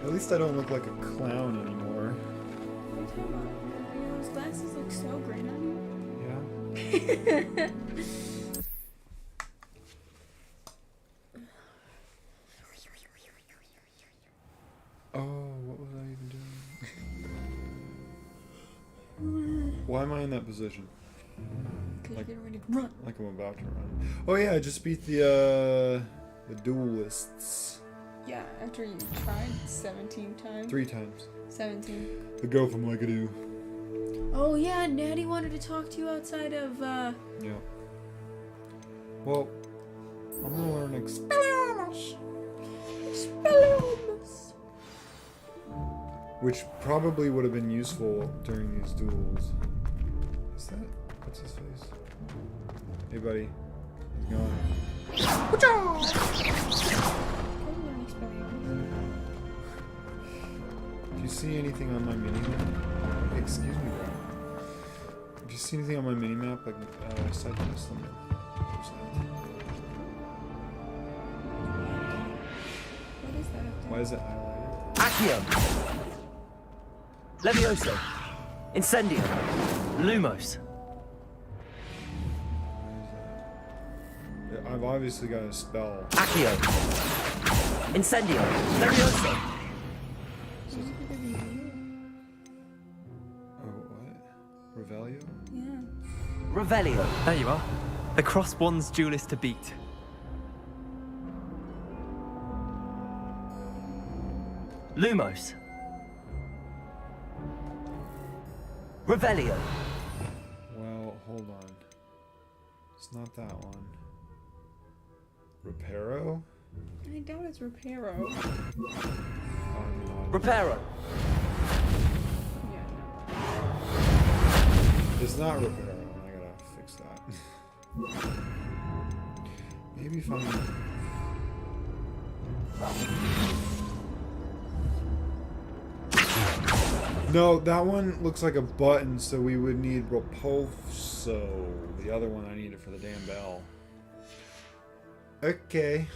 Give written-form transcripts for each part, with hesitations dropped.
At least I don't look like a clown anymore. Those glasses look so great on you. Yeah. Oh, what was I even doing? Why am I in that position? Because you're getting ready to run. Like I'm about to run. Oh yeah, I just beat the duelists. Yeah, after you tried 17 times. 3 times. 17. The go from like a do. Oh yeah, Natty wanted to talk to you outside of, Yeah. Well, I'm gonna learn Expelliarmus. Expelliarmus. Which probably would have been useful during these duels. Is that? What's his face? Hey buddy. How's it going? Do you see anything on my minimap? Excuse me, bro. Do you see anything on my minimap? Like, side quest limit? What is that? Why is it highlighted? Accio! Levioso! Incendio! Lumos! I've obviously got a spell. Accio! Incendio! Levioso! Oh, what? Revelio? Yeah. Revelio! There you are. The cross-wands duelist to beat. Lumos! Revelio! Well, hold on. It's not that one. Reparo? I doubt it's Reparo. Oh, no. Reparo! Yeah, It's not Reparo, and I gotta fix that. Maybe if I'm... No, that one looks like a button, so we would need Repulso. The other one I needed for the damn bell. Okay.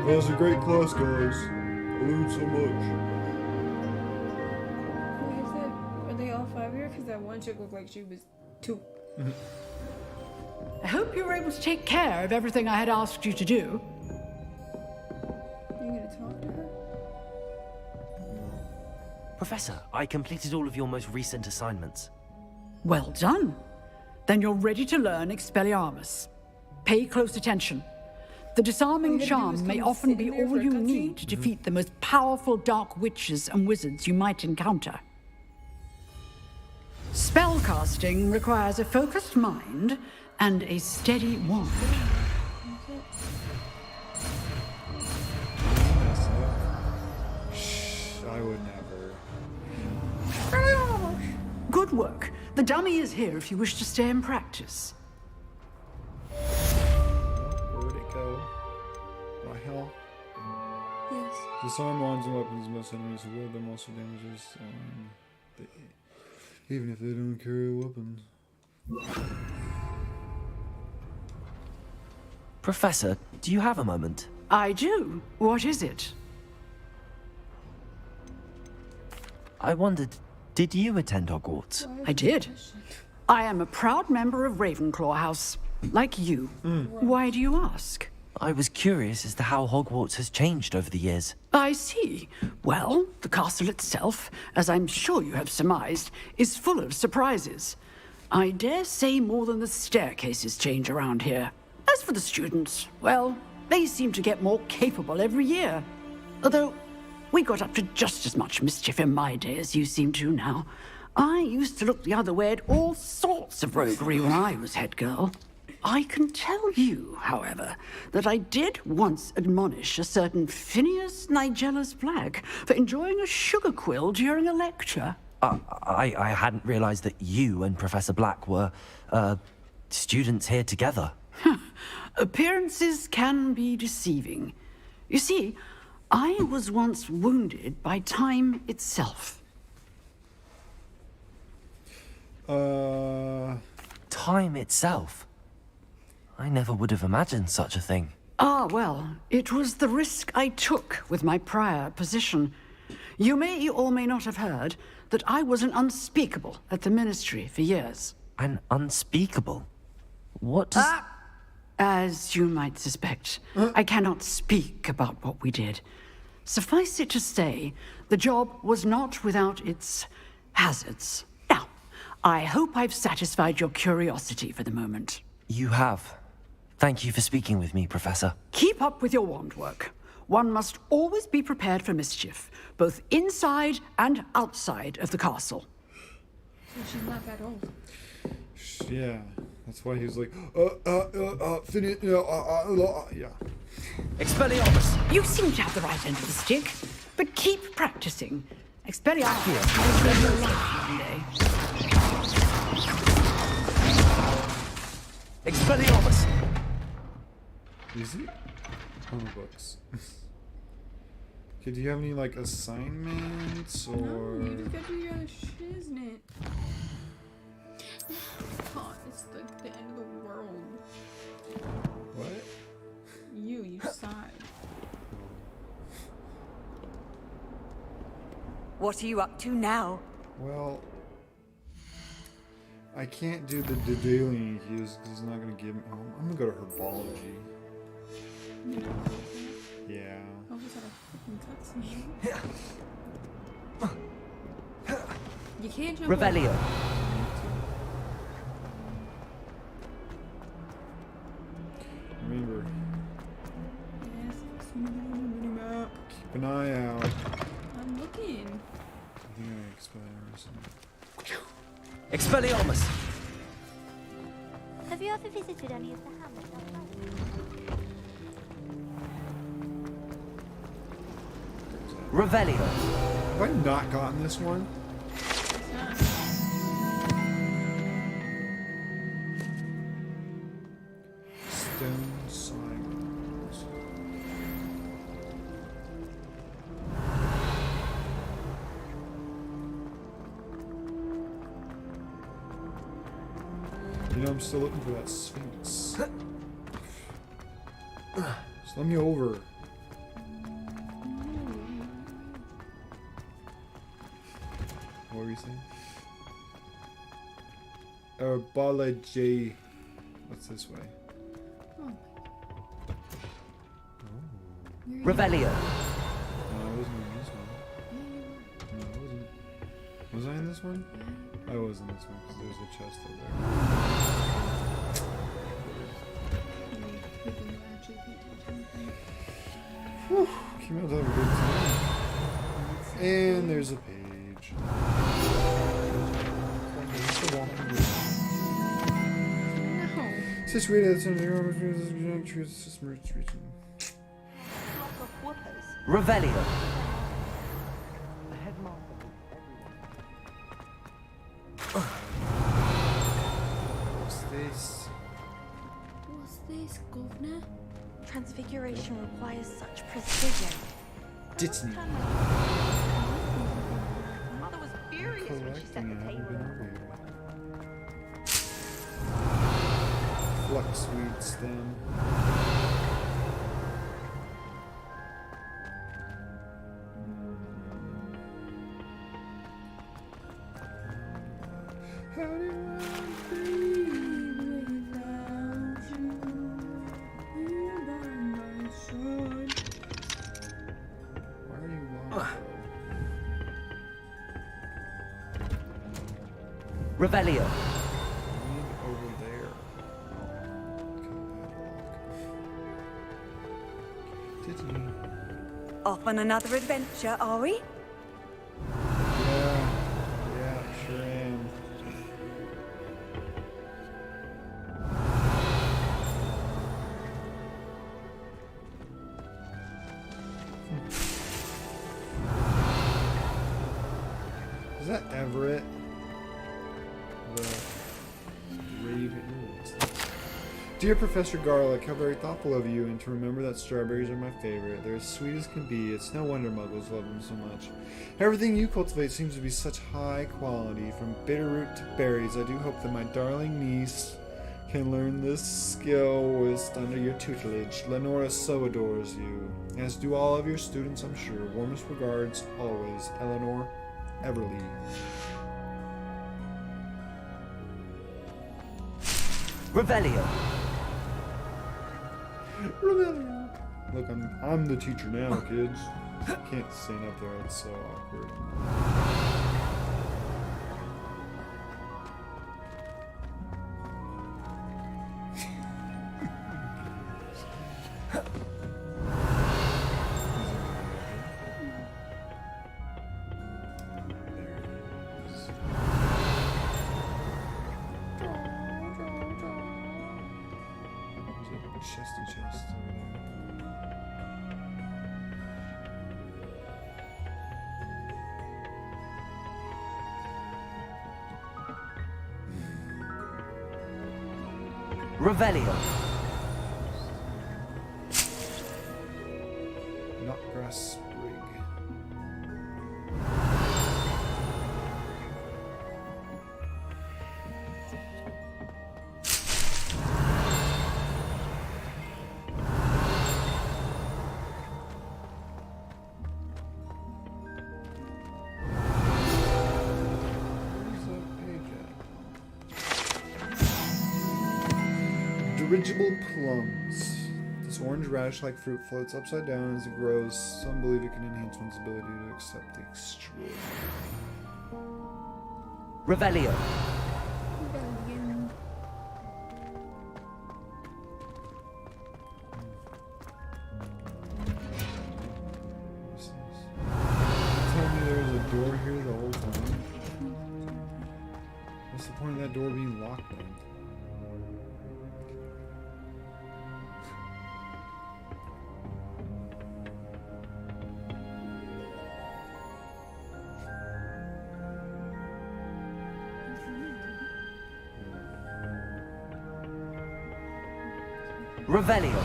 Those are great class, guys. I learned so much. Wait, is that, are they all 5 here? Because that one chick looked like she was 2. I hope you were able to take care of everything I had asked you to do. Are you gonna talk to her? Professor, I completed all of your most recent assignments. Well done. Then you're ready to learn Expelliarmus. Pay close attention. The disarming All you had to do was charm may come often sit be in there all for a you cutscene? need to defeat the most powerful dark witches and wizards you might encounter. Spellcasting requires a focused mind and a steady wand. Shh, I would never. Good work. The dummy is here if you wish to stay and practice. Where'd it go? My hell? Yes. Disarm wands and weapons most enemies who wield them also damages even if they don't carry weapons. Professor, do you have a moment? I do. What is it? I wondered, did you attend Hogwarts? I did. I am a proud member of Ravenclaw House, like you. Why do you ask? I was curious as to how Hogwarts has changed over the years. I see. Well, the castle itself, as I'm sure you have surmised, is full of surprises. I dare say more than the staircases change around here. As for the students, well, they seem to get more capable every year. Although, we got up to just as much mischief in my day as you seem to now. I used to look the other way at all sorts of roguery when I was head girl. I can tell you, however, that I did once admonish a certain Phineas Nigellus Black for enjoying a sugar quill during a lecture. I hadn't realized that you and Professor Black were, students here together. Appearances can be deceiving. You see, I was once wounded by time itself. Time itself? I never would have imagined such a thing. Ah, well, it was the risk I took with my prior position. You may or may not have heard that I was an unspeakable at the Ministry for years. An unspeakable? What does... As you might suspect, I cannot speak about what we did. Suffice it to say, the job was not without its hazards. Now, I hope I've satisfied your curiosity for the moment. You have. Thank you for speaking with me, Professor. Keep up with your wand work. One must always be prepared for mischief, both inside and outside of the castle. So she's not that old. Yeah, that's why he was like, yeah. Expelliarmus! You seem to have the right end of the stick, but keep practicing. Expelliarmus will save your life one day. Expelliarmus! Is it? Oh, books. Okay, do you have any, like, assignments, or... No, you just gotta do your other shiznit. God, it's like the end of the world. What? You sighed. What are you up to now? Well... I can't do the detailing he's not gonna give me... I'm gonna go to herbology. Yeah. Oh, was that a freaking cutscene? You can't jump Revelio. over. Remember, Yes, it's mini-map. keep an eye out. I'm looking. I think I expel errors. Expelliarmus! Have you ever visited any of the hamlets outside? Revelio. Have I not gotten this one? Stone Sirens. You know, I'm still looking for that Sphinx. Just let me over. What were you saying? Herbology. What's this way? Oh. Revelio. No, I wasn't in this one. No, I wasn't. Was I in this one? I was in this one because there's a chest over there. Whew, came out to have a good time. And there's a page. No. Situated at the center of the truth system region. Revelio. What's this? What's this, governor? Transfiguration requires such precision. Ditney. Mother was furious when she set Collecting, the I haven't table. been over here. Fluxweed stem. Revelio. Lead over there. Okay, padlock. Off on another adventure, are we? Yeah. Yeah, sure am. Is that Everett? The Raven. Ooh, what's that? Dear Professor Garlic, how very thoughtful of you, and to remember that strawberries are my favorite. They're as sweet as can be. It's no wonder muggles love them so much. Everything you cultivate seems to be such high quality, from bitterroot to berries. I do hope that my darling niece can learn this skill whilst under your tutelage. Lenora so adores you, as do all of your students, I'm sure. Warmest regards, always, Eleanor Everly. Revelio. Rebellion. Look, I'm the teacher now, kids. Can't stand up there, it's so awkward. Chesty chest over there. Revelio. Knotgrass sprig. Where's that page at? Dirigible plums. This orange radish-like fruit floats upside down as it grows. Some believe it can enhance one's ability to accept the extraordinary. Revelio. What's this? Tell me there was a door here the whole time. What's the point of that door being locked then? Revelio.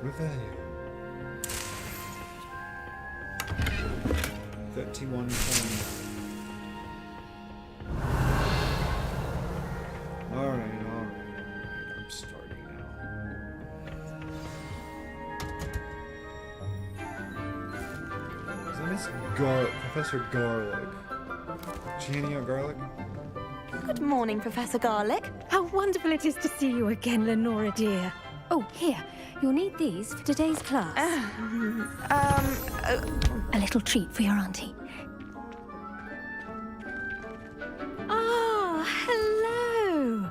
Revelio. 31 points. Alright. I'm starting now. His name is Professor Garlic. Did she hand you out garlic? Good morning, Professor Garlic. How wonderful it is to see you again, Lenora dear. Oh, here. You'll need these for today's class. A little treat for your auntie. Ah, hello.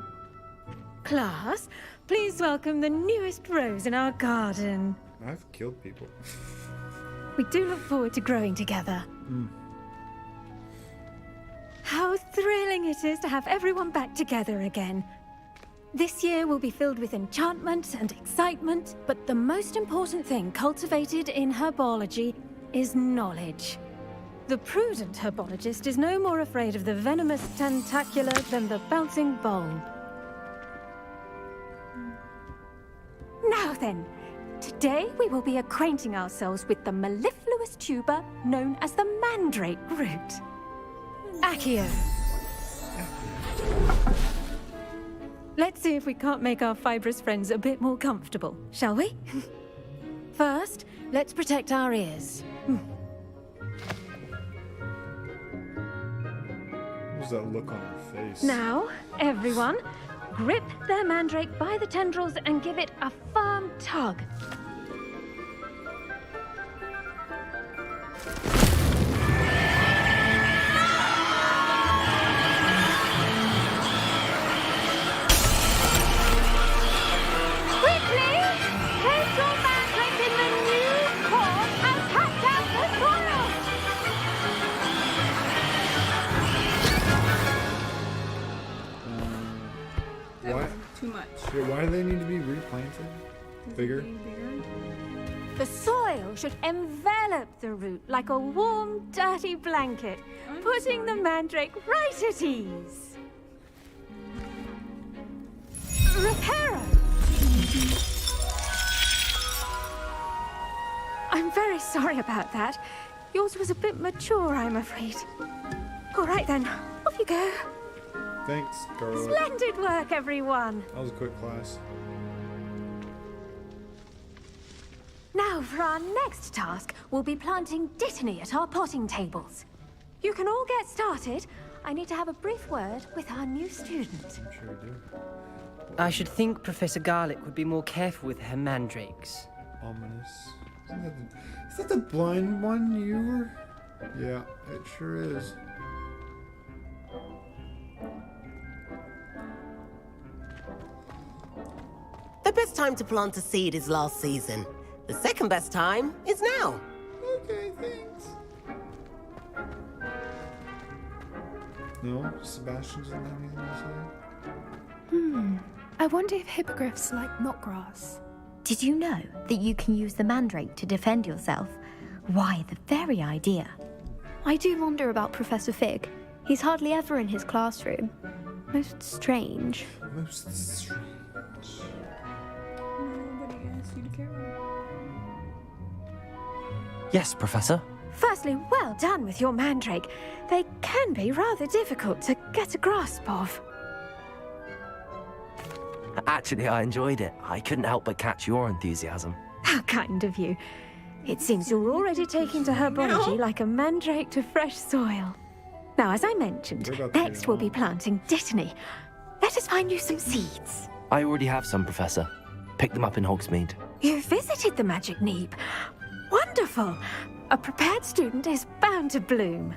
Class, please welcome the newest rose in our garden. I've killed people. We do look forward to growing together. How thrilling it is to have everyone back together again. This year will be filled with enchantment and excitement, but the most important thing cultivated in herbology is knowledge. The prudent herbologist is no more afraid of the venomous tentacula than the bouncing bulb. Now then, today we will be acquainting ourselves with the mellifluous tuber known as the mandrake root. Accio. Let's see if we can't make our fibrous friends a bit more comfortable, shall we? First, let's protect our ears. What was that look on her face? Now, everyone, grip their mandrake by the tendrils and give it a firm tug. need to be replanted? Bigger? The soil should envelop the root like a warm, dirty blanket, putting the mandrake right at ease. Reparo! I'm very sorry about that. Yours was a bit mature, I'm afraid. All right then, off you go. Thanks, Garlic. Splendid work, everyone. That was a quick class. Now, for our next task, we'll be planting Dittany at our potting tables. You can all get started. I need to have a brief word with our new student. I'm sure I do. I should think Professor Garlic would be more careful with her mandrakes. Ominous. Is that the blind one you were? Yeah, it sure is. The best time to plant a seed is last season. The second best time is now. Okay, thanks. No? Sebastian doesn't have anything to say? I wonder if hippogriffs like knotgrass. Did you know that you can use the mandrake to defend yourself? Why, the very idea. I do wonder about Professor Fig. He's hardly ever in his classroom. Most strange. Most strange. Nobody asked you to care. Yes, Professor. Firstly, well done with your mandrake. They can be rather difficult to get a grasp of. Actually, I enjoyed it. I couldn't help but catch your enthusiasm. How kind of you. It seems you're already taking to herbology like a mandrake to fresh soil. Now, as I mentioned, We're about to next get we'll on. be planting Dittany. Let us find you some seeds. I already have some, Professor. Picked them up in Hogsmeade. You visited the Magic Neep. Wonderful. A prepared student is bound to bloom.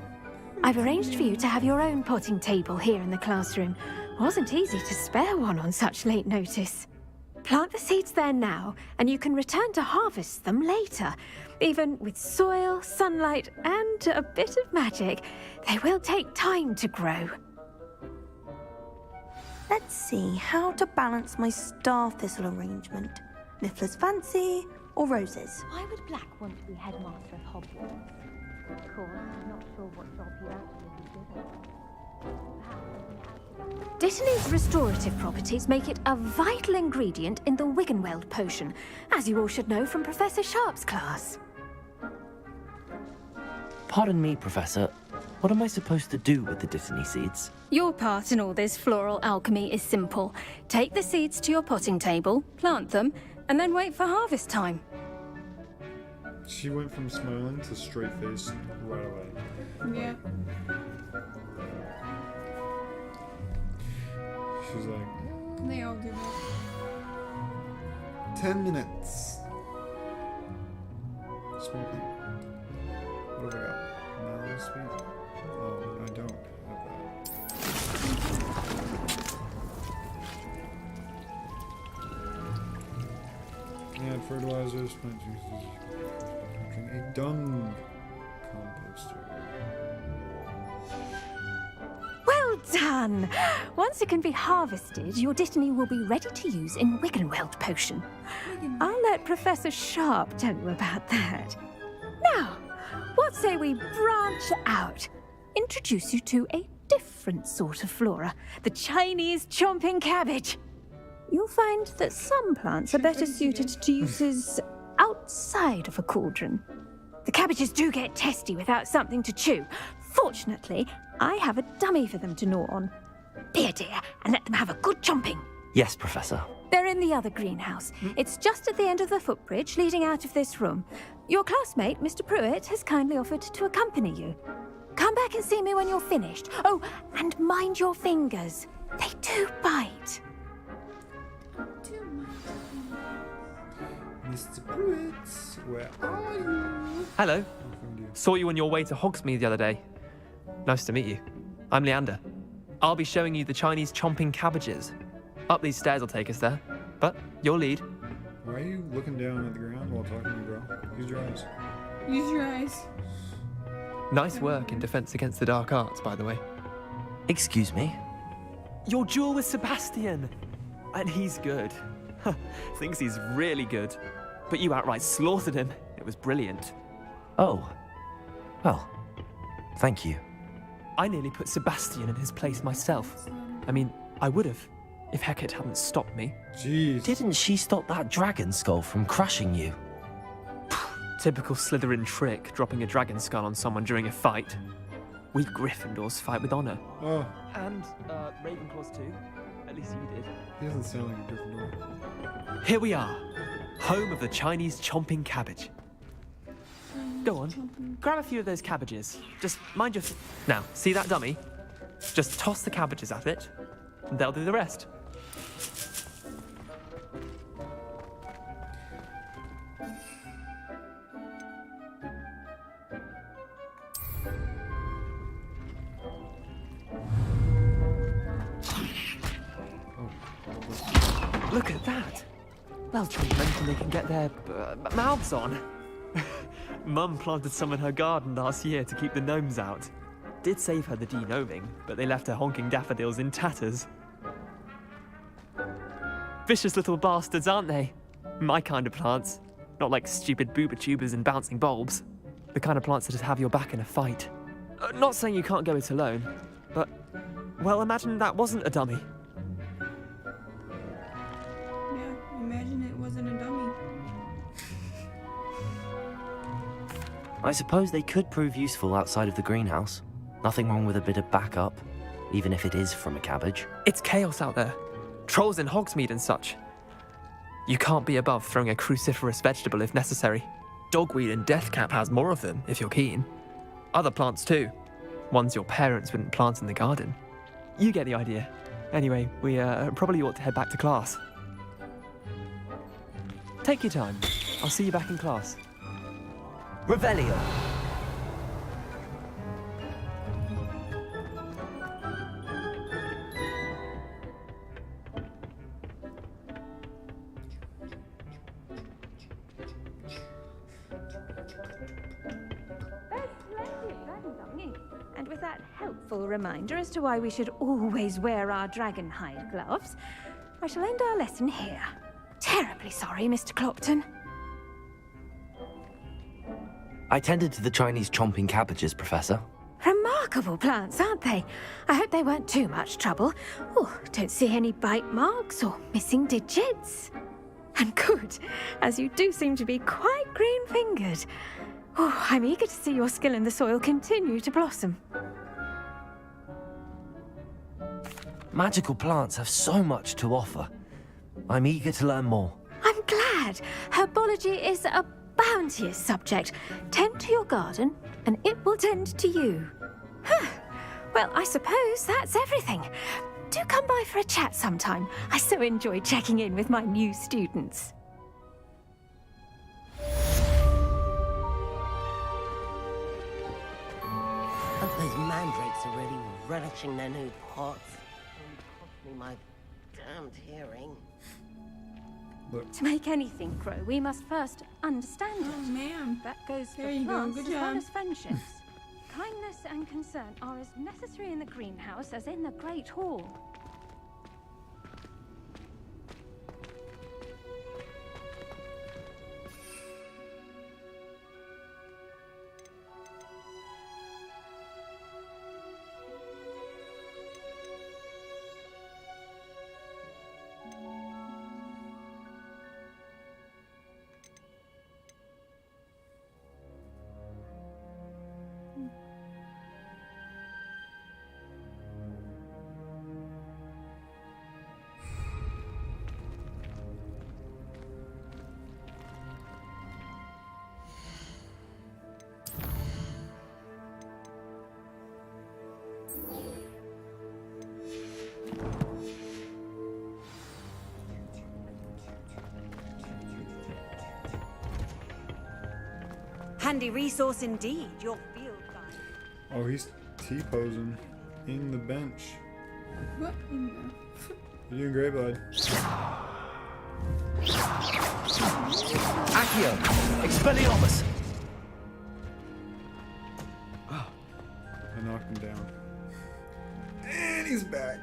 I've arranged for you to have your own potting table here in the classroom. Wasn't easy to spare one on such late notice. Plant the seeds there now, and you can return to harvest them later. Even with soil, sunlight, and a bit of magic, they will take time to grow. Let's see how to balance my star thistle arrangement. Niffler's fancy or roses? Why would Black want to be headmaster of Hogwarts? Of course, I'm not sure what job he'd actually be given. Dittany's restorative properties make it a vital ingredient in the Wiggenweld potion, as you all should know from Professor Sharp's class. Pardon me, Professor. What am I supposed to do with the Dittany seeds? Your part in all this floral alchemy is simple. Take the seeds to your potting table, plant them, and then wait for harvest time. She went from smiling to straight face right away. Yeah. She's like, They all do that. 10 minutes. Smoking. What have I got? Mellow sweet. Oh, I don't have that. Add fertilizers, plant juices. A dung composter. Well done! Once it can be harvested, your Dittany will be ready to use in Wiggenweld potion. I'll let Professor Sharp tell you about that. Now, what say we branch out? Introduce you to a different sort of flora, the Chinese chomping cabbage. You'll find that some plants are better suited to uses outside of a cauldron. The cabbages do get testy without something to chew. Fortunately, I have a dummy for them to gnaw on. Be a dear and let them have a good chomping. Yes, Professor. They're in the other greenhouse. It's just at the end of the footbridge leading out of this room. Your classmate, Mr. Pruitt, has kindly offered to accompany you. Come back and see me when you're finished. Oh, and mind your fingers. They do bite. Mr. Pruitt, where are you? Hello. I found you. Saw you on your way to Hogsmeade the other day. Nice to meet you. I'm Leander. I'll be showing you the Chinese chomping cabbages. Up these stairs will take us there. But your lead. Why are you looking down at the ground while talking to me, bro? Use your eyes. Use your eyes. Nice work in Defense Against the Dark Arts, by the way. Excuse me? Your duel with Sebastian! And he's good. Thinks he's really good. But you outright slaughtered him. It was brilliant. Oh. Well, thank you. I nearly put Sebastian in his place myself. I mean, I would have, if Hecate hadn't stopped me. Jeez. Didn't she stop that dragon skull from crushing you? Typical Slytherin trick, dropping a dragon skull on someone during a fight. We Gryffindors fight with honor. Oh, And, Ravenclaws too. At least you did. he doesn't sound like a Gryffindor. Here we are, home of the Chinese chomping cabbage. Go on, grab a few of those cabbages. Just mind your... Now, see that dummy? Just toss the cabbages at it, and they'll do the rest. Look at that! They'll treat men when they can get their mouths on. Mum planted some in her garden last year to keep the gnomes out. Did save her the de-gnoming, but they left her honking daffodils in tatters. Vicious little bastards, aren't they? My kind of plants. Not like stupid booba tubers and bouncing bulbs. The kind of plants that just have your back in a fight. Not saying you can't go it alone, but... Well, imagine that wasn't a dummy. Yeah, imagine it wasn't a dummy. I suppose they could prove useful outside of the greenhouse. Nothing wrong with a bit of backup, even if it is from a cabbage. It's chaos out there. Trolls in Hogsmeade and such. You can't be above throwing a cruciferous vegetable if necessary. Dogweed and deathcap has more of them, if you're keen. Other plants too. Ones your parents wouldn't plant in the garden. You get the idea. Anyway, we probably ought to head back to class. Take your time. I'll see you back in class. Revelio. And with that helpful reminder as to why we should always wear our dragon hide gloves, I shall end our lesson here. Terribly sorry, Mr. Clopton. I tended to the Chinese chomping cabbages, Professor. Remarkable plants, aren't they? I hope they weren't too much trouble. Oh, don't see any bite marks or missing digits. And good, as you do seem to be quite green-fingered. Oh, I'm eager to see your skill in the soil continue to blossom. Magical plants have so much to offer. I'm eager to learn more. I'm glad. Herbology is a bounteous subject. Tend to your garden, and it will tend to you. Well, I suppose that's everything. Do come by for a chat sometime. I so enjoy checking in with my new students. Hope those mandrakes are really relishing their new pots. Cost me my damned hearing. To make anything grow, we must first understand it. Oh, ma'am. That goes for There you go. plants Good as well job. as friendships. Kindness and concern are as necessary in the greenhouse as in the Great Hall. Handy resource indeed, your field guide. Oh, he's T-posing in the bench. What in You're doing great, bud. Accio! Expelliarmus! I knocked him down. And he's back.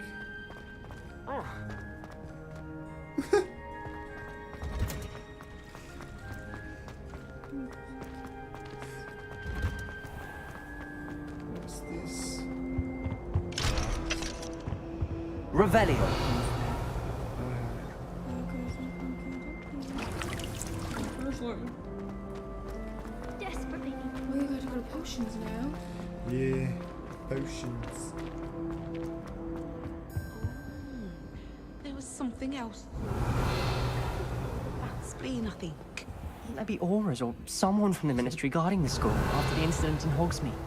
Revelio. Desperately. Oh, you gotta go to potions now. Yeah, potions. There was something else. Explain, I think. Maybe Auras or someone from the Ministry guarding the school after the incident in Hogsmeade.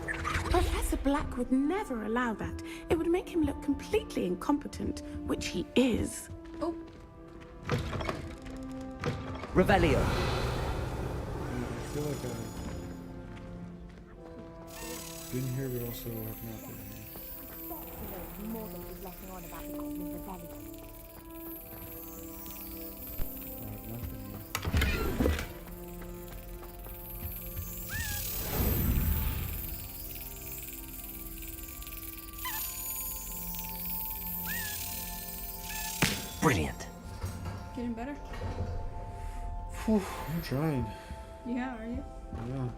Professor Black would never allow that. It would make him look completely incompetent, which he is. Oh. Revelio. I feel like I've been here, but also have not been here. More than he's letting on about the Goblin Rebellion. I have not been here. Brilliant. Getting better? Whew, I'm trying. Yeah, are you? Yeah.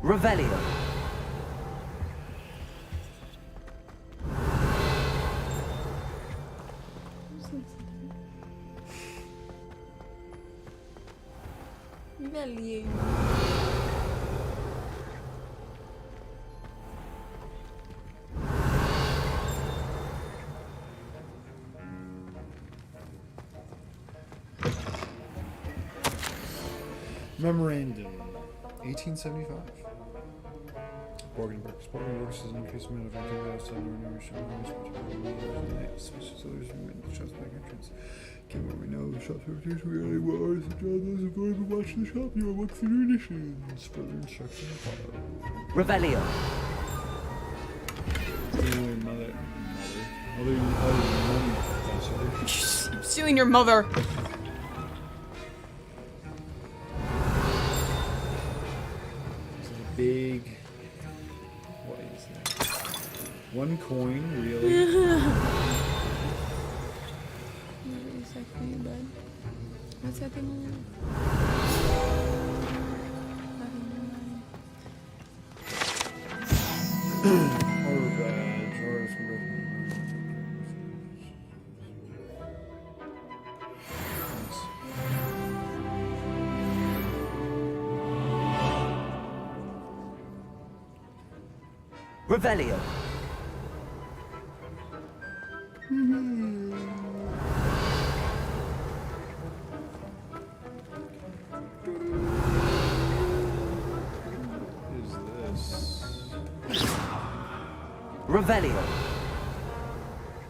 Revelio. Value. Memorandum, 1875. Bargain Brooks. Bargain Brooks is an increased amount of activity outside the renewation of this particular facilities and the shop's back entrance. Given what we know, the shop's reputation really well. As the job those who go to watch the shop, you are amongst the traditions. Further instructions follow. Revelio. I'm stealing your mother. Big. What is that? One coin, really? What's that thing? Horror badge. Horror from Revelio. What is this? Revelio.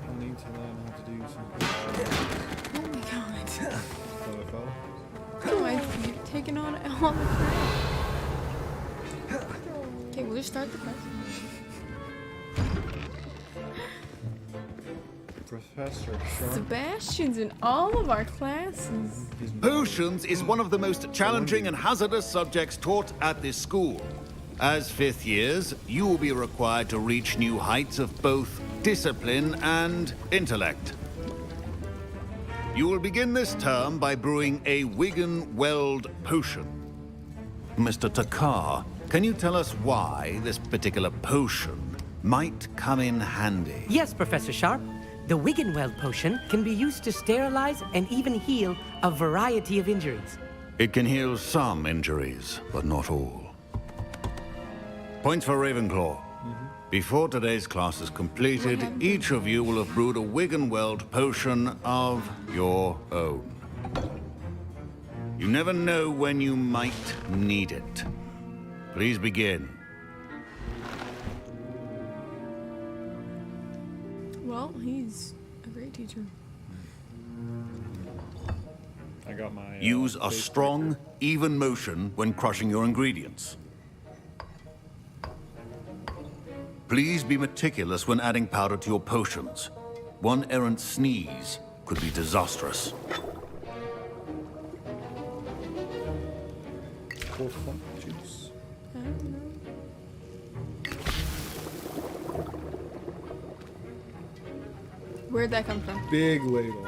I need to learn how to do something. Oh my god. Thought I fell. Oh, you're taking on all the crap. Okay, we'll just start the quest. Professor Sharp. Sebastian's in all of our classes. Potions is one of the most challenging and hazardous subjects taught at this school. As fifth years, you will be required to reach new heights of both discipline and intellect. You will begin this term by brewing a Wigan-Weld potion. Mr. Takar, can you tell us why this particular potion might come in handy? Yes, Professor Sharp. The Wiggenweld potion can be used to sterilize and even heal a variety of injuries. It can heal some injuries, but not all. Points for Ravenclaw. Before today's class is completed, each of you will have brewed a Wiggenweld potion of your own. You never know when you might need it. Please begin. Well, he's a great teacher. I got my. Use a strong, even motion when crushing your ingredients. Please be meticulous when adding powder to your potions. One errant sneeze could be disastrous. Juice. I don't know. Where'd that come from? Big ladle.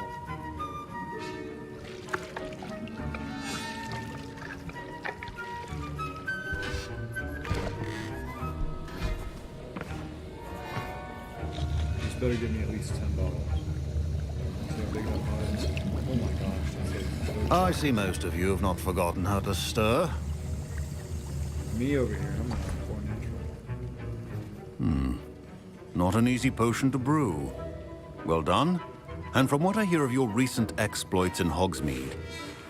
better give me at least 10 bottles. See how big that pot is? Oh my gosh. That's like I see most of you have not forgotten how to stir. me over here. I'm not pour natural. Not an easy potion to brew. Well done. And from what I hear of your recent exploits in Hogsmeade,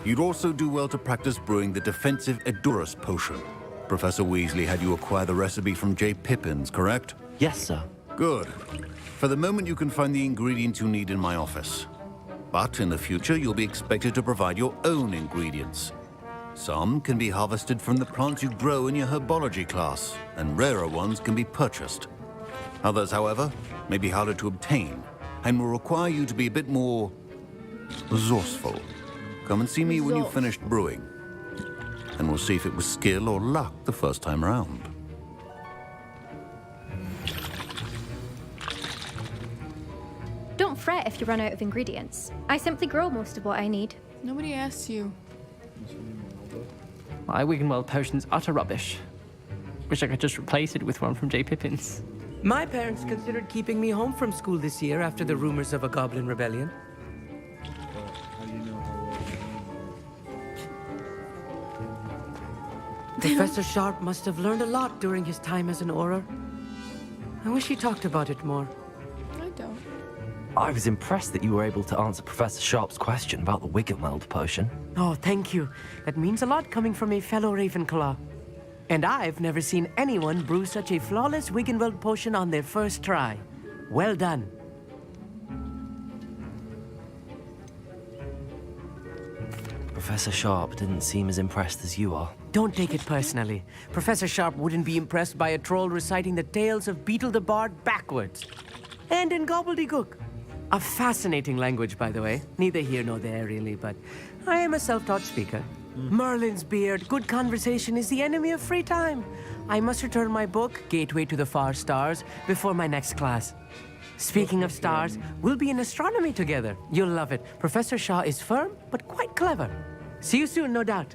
you'd also do well to practice brewing the defensive Edurus potion. Professor Weasley had you acquire the recipe from J. Pippin's, correct? Yes, sir. Good. For the moment, you can find the ingredients you need in my office. But in the future, you'll be expected to provide your own ingredients. Some can be harvested from the plants you grow in your herbology class, and rarer ones can be purchased. Others, however, may be harder to obtain, and will require you to be a bit more resourceful. Come and see me when you've finished brewing, and we'll see if it was skill or luck the first time around. Don't fret if you run out of ingredients. I simply grow most of what I need. Nobody asks you. My Wiggenweld potion's utter rubbish. Wish I could just replace it with one from J. Pippin's. My parents considered keeping me home from school this year after the rumors of a goblin rebellion. How do you know how well Professor Sharp must have learned a lot during his time as an Auror. I wish he talked about it more. I don't. I was impressed that you were able to answer Professor Sharp's question about the Wiggenweld potion. Oh, thank you. That means a lot coming from a fellow Ravenclaw. And I've never seen anyone brew such a flawless Wiggenweld potion on their first try. Well done. Professor Sharp didn't seem as impressed as you are. Don't take it personally. Professor Sharp wouldn't be impressed by a troll reciting the tales of Beetle the Bard backwards. And in gobbledygook. A fascinating language, by the way. Neither here nor there, really, but I am a self-taught speaker. Merlin's beard, good conversation is the enemy of free time. I must return my book, Gateway to the Far Stars, before my next class. Speaking of stars, we'll be in astronomy together. You'll love it. Professor Shaw is firm, but quite clever. See you soon, no doubt.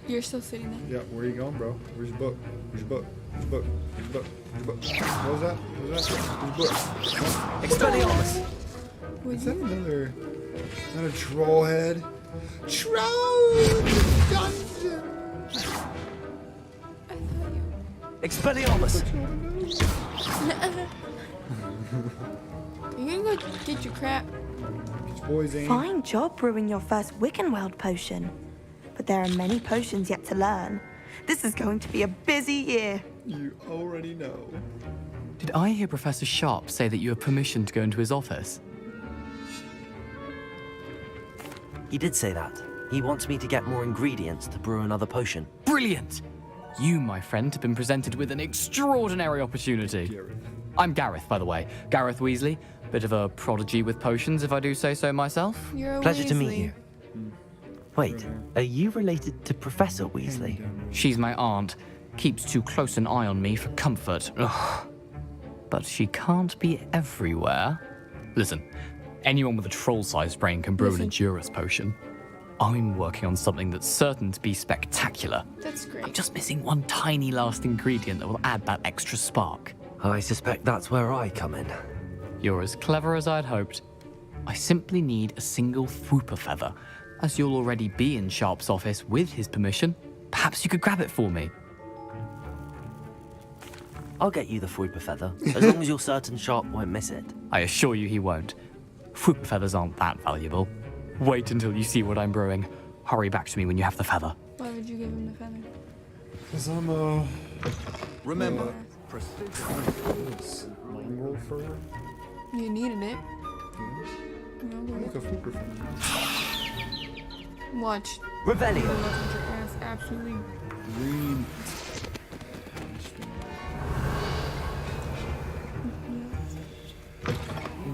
You're still sitting there. Yeah, where are you going, bro? Where's your book? Where's your book? Where's your book? Where's your book? Where's your book? What was that? What was that? Where's your book? Expelliarmus! Is that another... Is that a troll head? Troll dungeon! Expelliarmus! You gonna go get your crap? Get your boys in. Fine job brewing your first Wiggenweld potion. But there are many potions yet to learn. This is going to be a busy year. You already know. Did I hear Professor Sharp say that you have permission to go into his office? He did say that. He wants me to get more ingredients to brew another potion. Brilliant! You, my friend, have been presented with an extraordinary opportunity. I'm Gareth, by the way. Gareth Weasley. Bit of a prodigy with potions, if I do say so myself. You're a Pleasure to meet Weasley. you. Wait, are you related to Professor Weasley? She's my aunt. Keeps too close an eye on me for comfort. Ugh. But she can't be everywhere. Listen, anyone with a troll-sized brain can brew an Edurus potion. I'm working on something that's certain to be spectacular. That's great. I'm just missing one tiny last ingredient that will add that extra spark. I suspect that's where I come in. You're as clever as I'd hoped. I simply need a single Fwooper feather. As you'll already be in Sharp's office with his permission, perhaps you could grab it for me. I'll get you the Fwooper feather, as long as you're certain Sharp won't miss it. I assure you he won't. Fwooper feathers aren't that valuable. Wait until you see what I'm brewing. Hurry back to me when you have the feather. Why would you give him the feather? Because I'm Remember, mongrel fur. You needed it. I like a Fwooper feather. Watch. Revelio. Your ass absolutely. Green.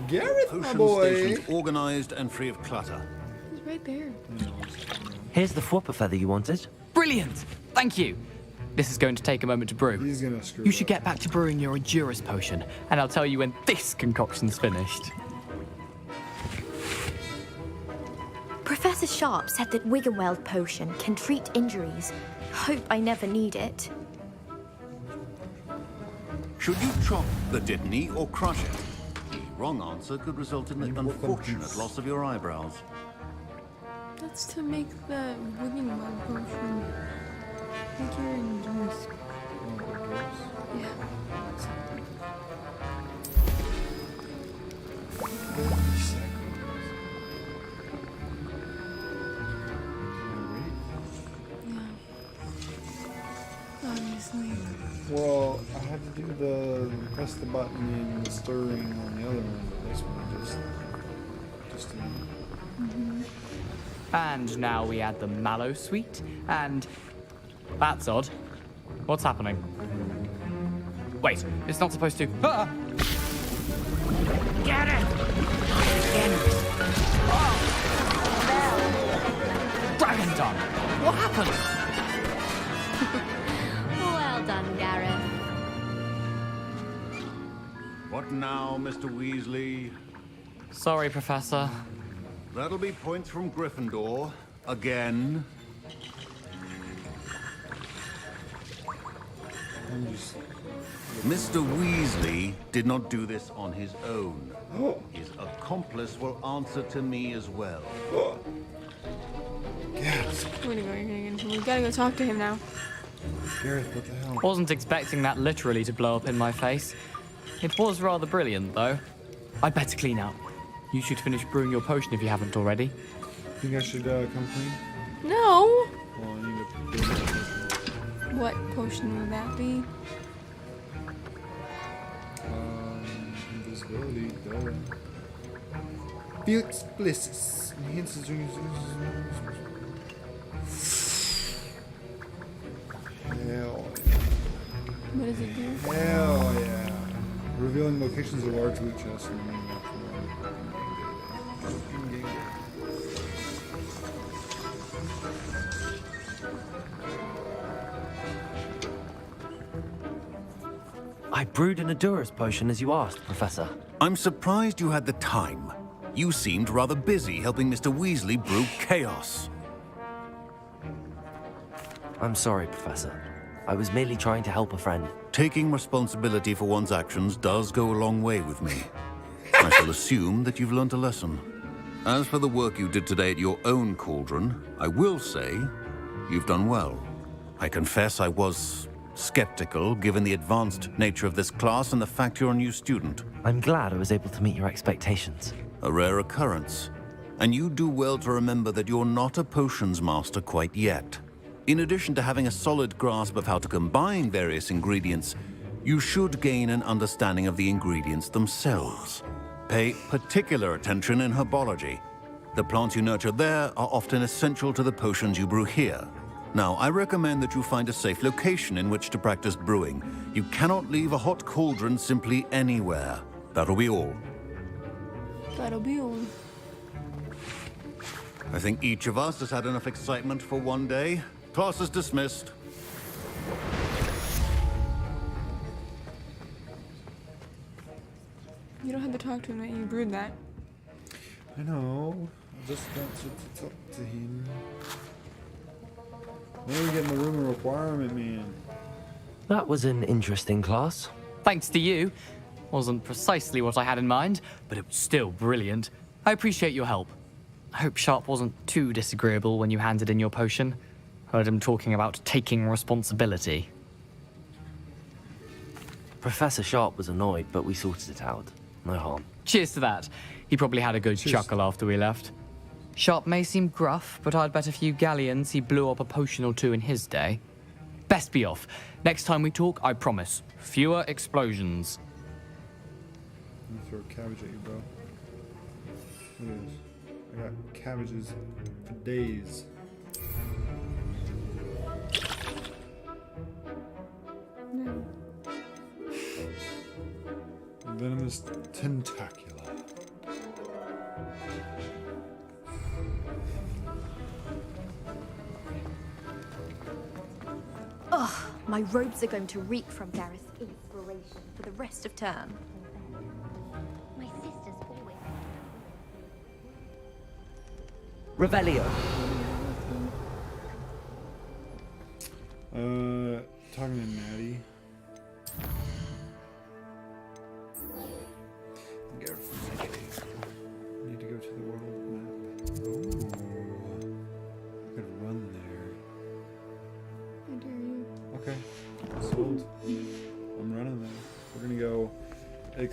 Gareth, my potion boy. station's organized and free of clutter. He's right there. Here's the Fwooper feather you wanted. Brilliant! Thank you. This is going to take a moment to brew. He's gonna screw You should get back to brewing your Edurus potion, and I'll tell you when this concoction's finished. Professor Sharp said that Wiggenweld potion can treat injuries. Hope I never need it. Should you chop the Dittany or crush it? The wrong answer could result in the unfortunate loss of your eyebrows. That's to make the wooden mug potion. Make your endurance. Yeah. Obviously. Well, I had to do the press the button and the stirring on the other one, but this one just And now we add the mallow sweet, and that's odd. What's happening? Wait, it's not supposed to. Ah! Get it! Dragon Dung! What happened? Well done, Gareth. What now, Mr. Weasley? Sorry, Professor. That'll be points from Gryffindor. Again. Mr. Weasley did not do this on his own. His accomplice will answer to me as well. Yes. We're gonna go. We gotta go talk to him now. Gareth, what the hell? Wasn't expecting that literally to blow up in my face. It was rather brilliant, though. I'd better clean up. You should finish brewing your potion if you haven't already. Think I should come clean? No. Well, I need to. What potion would that be? Invisibility, duh. Felix Bliss enhances. Hell What does it do? yeah. Hell yeah. Revealing locations of large loot chests and remaining I brewed an Adurus potion as you asked, Professor. I'm surprised you had the time. You seemed rather busy helping Mr. Weasley brew chaos. I'm sorry, Professor. I was merely trying to help a friend. Taking responsibility for one's actions does go a long way with me. I shall assume that you've learnt a lesson. As for the work you did today at your own cauldron, I will say you've done well. I confess I was skeptical given the advanced nature of this class and the fact you're a new student. I'm glad I was able to meet your expectations. A rare occurrence. And you do well to remember that you're not a potions master quite yet. In addition to having a solid grasp of how to combine various ingredients, you should gain an understanding of the ingredients themselves. Pay particular attention in herbology. The plants you nurture there are often essential to the potions you brew here. Now, I recommend that you find a safe location in which to practice brewing. You cannot leave a hot cauldron simply anywhere. That'll be all. That'll be all. I think each of us has had enough excitement for one day. Class is dismissed. You don't have to talk to him that you brewed that. I know. I just want to talk to him. Then we get in the room of requirement, man. That was an interesting class. Thanks to you. Wasn't precisely what I had in mind, but it was still brilliant. I appreciate your help. I hope Sharp wasn't too disagreeable when you handed in your potion. Heard him talking about taking responsibility. Professor Sharp was annoyed, but we sorted it out. No harm. Cheers to that. He probably had a good chuckle after we left. Sharp may seem gruff, but I'd bet a few galleons he blew up a potion or two in his day. Best be off. Next time we talk, I promise. Fewer explosions. I'm gonna throw a cabbage at you, bro. Look at this. I got cabbages for days. No. Venomous tentacula. Ugh, my robes are going to reek from Gareth's inspiration for the rest of term. My sister's always... Revelio. Talking to Natty.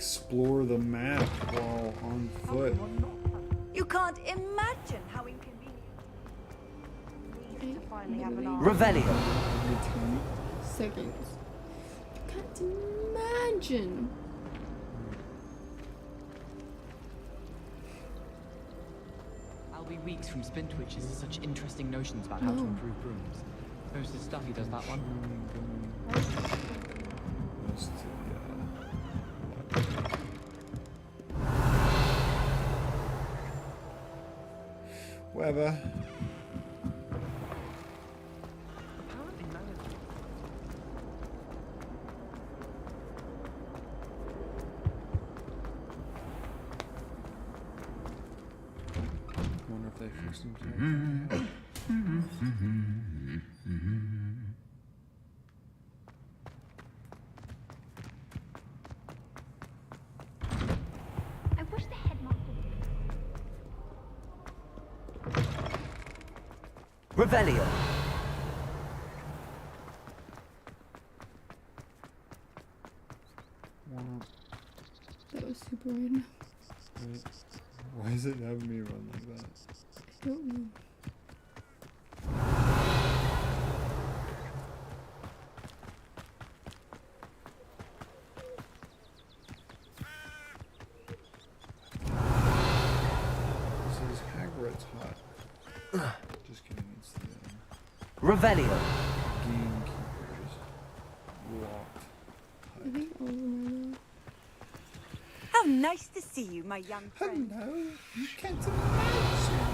explore the map while on foot. You can't imagine how inconvenient it is to finally have an arm. Revelio. Every 10 seconds. You can't imagine. I'll be weeks from Spintwitches with such interesting notions about how to improve brooms. Most of the stuff he does that one. Whatever. Wonder if they fixed themselves. I wish the headmaster. Revelio. That was super random. Wait, why is it having me run like that? I don't know. This is Hogwarts hot. Just kidding, it's the Revelio. gamekeepers locked. I think all of them How nice to see you, my young friend. Hello, you can't imagine.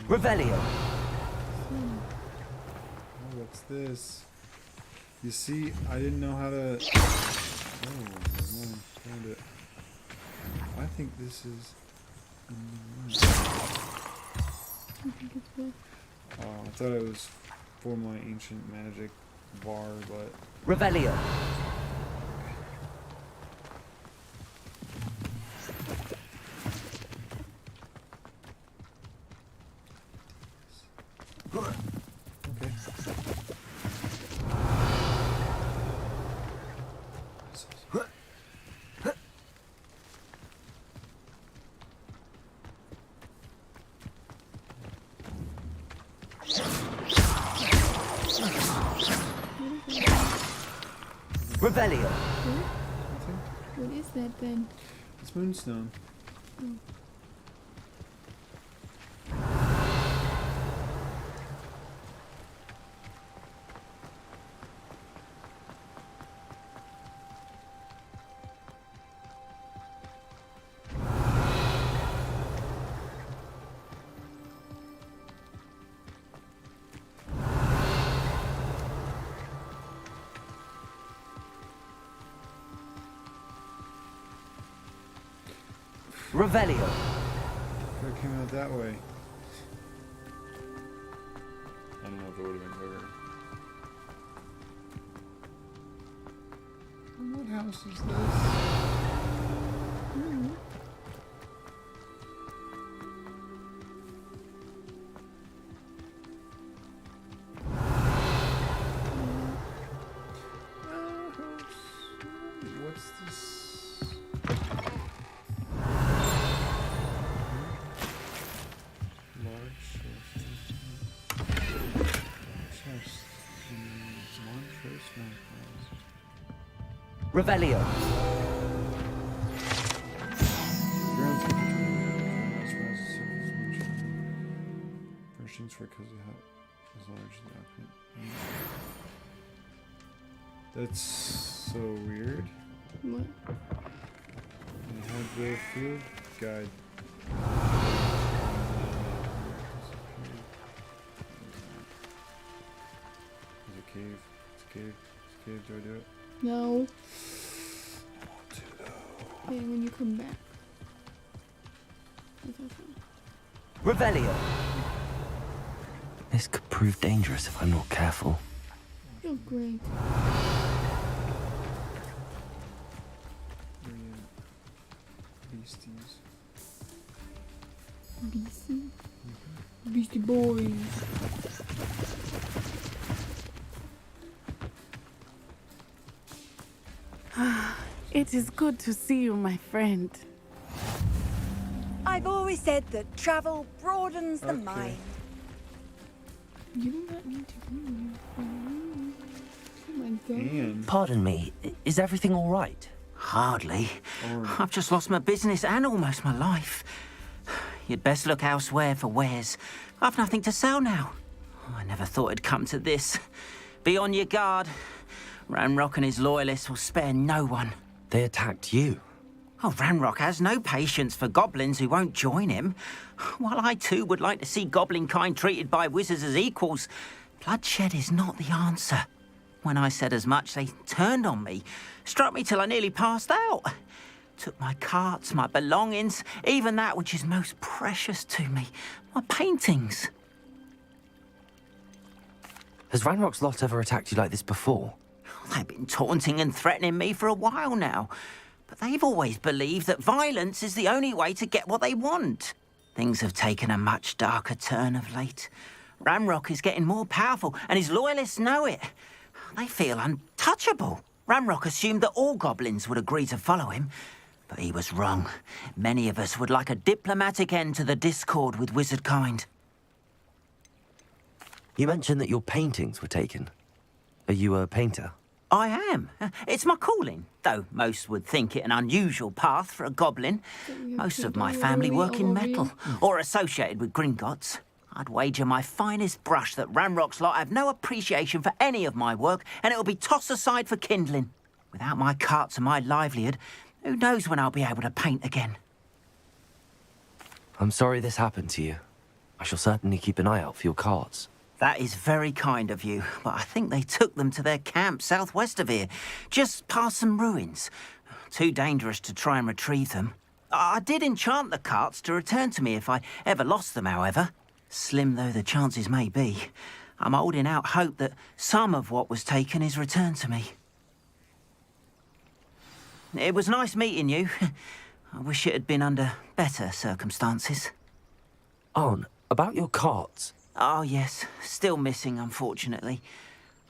Revelio. Oh, what's this? You see, I didn't know how to. Oh, never mind. Found it. I think this is. I think it's good. Oh, I thought it was for my ancient magic bar, but. Revelio. Revelio. What is that then? It's Moonstone. Oh. Revelio. If it came out that way. I don't know if it would have been bigger. What house is this? What's this? Large chest. Montrose Magpies. Revelio. Furnishings for a cozy hut as large as the outfit. That's so weird. What? They had the field guide. There's a cave. It's a cave. It's a cave. Do I do it? No. Okay, when you come back. That's awesome. Revelio. This could prove dangerous if I'm not careful. Oh, Great. Where you at? Beasties. Beastie. Beastie Boys. It is good to see you, my friend. I've always said that travel broadens the mind. You do not need to be here. Oh my god. Pardon me, is everything all right? Hardly. I've just lost my business and almost my life. You'd best look elsewhere for wares. I've nothing to sell now. I never thought it'd come to this. Be on your guard. Ranrock and his loyalists will spare no one. They attacked you. Oh, Ranrock has no patience for goblins who won't join him. While I too would like to see goblin kind treated by wizards as equals, bloodshed is not the answer. When I said as much, they turned on me, struck me till I nearly passed out. Took my carts, my belongings, even that which is most precious to me, my paintings. Has Ranrock's lot ever attacked you like this before? They've been taunting and threatening me for a while now. But they've always believed that violence is the only way to get what they want. Things have taken a much darker turn of late. Ranrock is getting more powerful, and his loyalists know it. They feel untouchable. Ranrock assumed that all goblins would agree to follow him, but he was wrong. Many of us would like a diplomatic end to the discord with wizard kind. You mentioned that your paintings were taken. Are you a painter? I am. It's my calling, though most would think it an unusual path for a goblin. Most of my family work in metal, or associated with Gringotts. I'd wager my finest brush that Ranrock's lot have no appreciation for any of my work, and it'll be tossed aside for kindling. Without my carts and my livelihood, who knows when I'll be able to paint again? I'm sorry this happened to you. I shall certainly keep an eye out for your carts. That is very kind of you, but I think they took them to their camp southwest of here, just past some ruins. Too dangerous to try and retrieve them. I did enchant the carts to return to me if I ever lost them, however. Slim though the chances may be, I'm holding out hope that some of what was taken is returned to me. It was nice meeting you. I wish it had been under better circumstances. Arn, about your carts. Oh, yes. Still missing, unfortunately.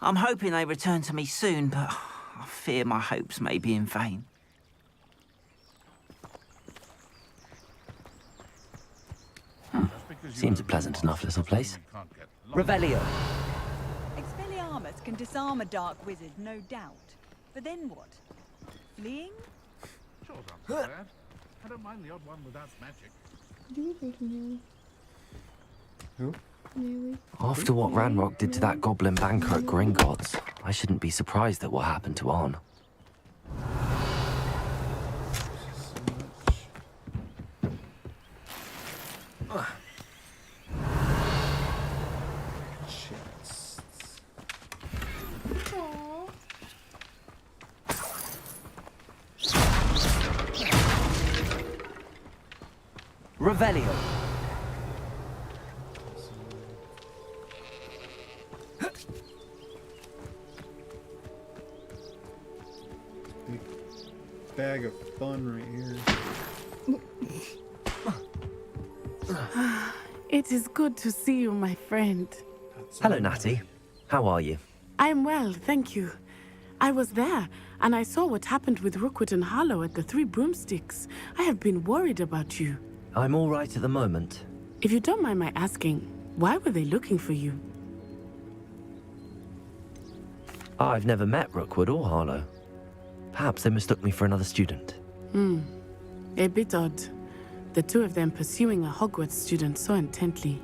I'm hoping they return to me soon, but I fear my hopes may be in vain. Seems a pleasant enough little place. Revelio. Expelliarmus can disarm a dark wizard, no doubt. But then what? Fleeing? Sure, not so bad. I don't mind the odd one without magic. Do you think Nearly? Who? Nearly. After what Ranrock did to that goblin banker at Gringotts, I shouldn't be surprised at what happened to Arn. Revelio. Big bag of fun right here. It is good to see you, my friend. Hello, Natty. How are you? I'm well, thank you. I was there, and I saw what happened with Rookwood and Harlow at the Three Broomsticks. I have been worried about you. I'm all right at the moment. If you don't mind my asking, why were they looking for you? I've never met Rookwood or Harlow. Perhaps they mistook me for another student. A bit odd. The two of them pursuing a Hogwarts student so intently.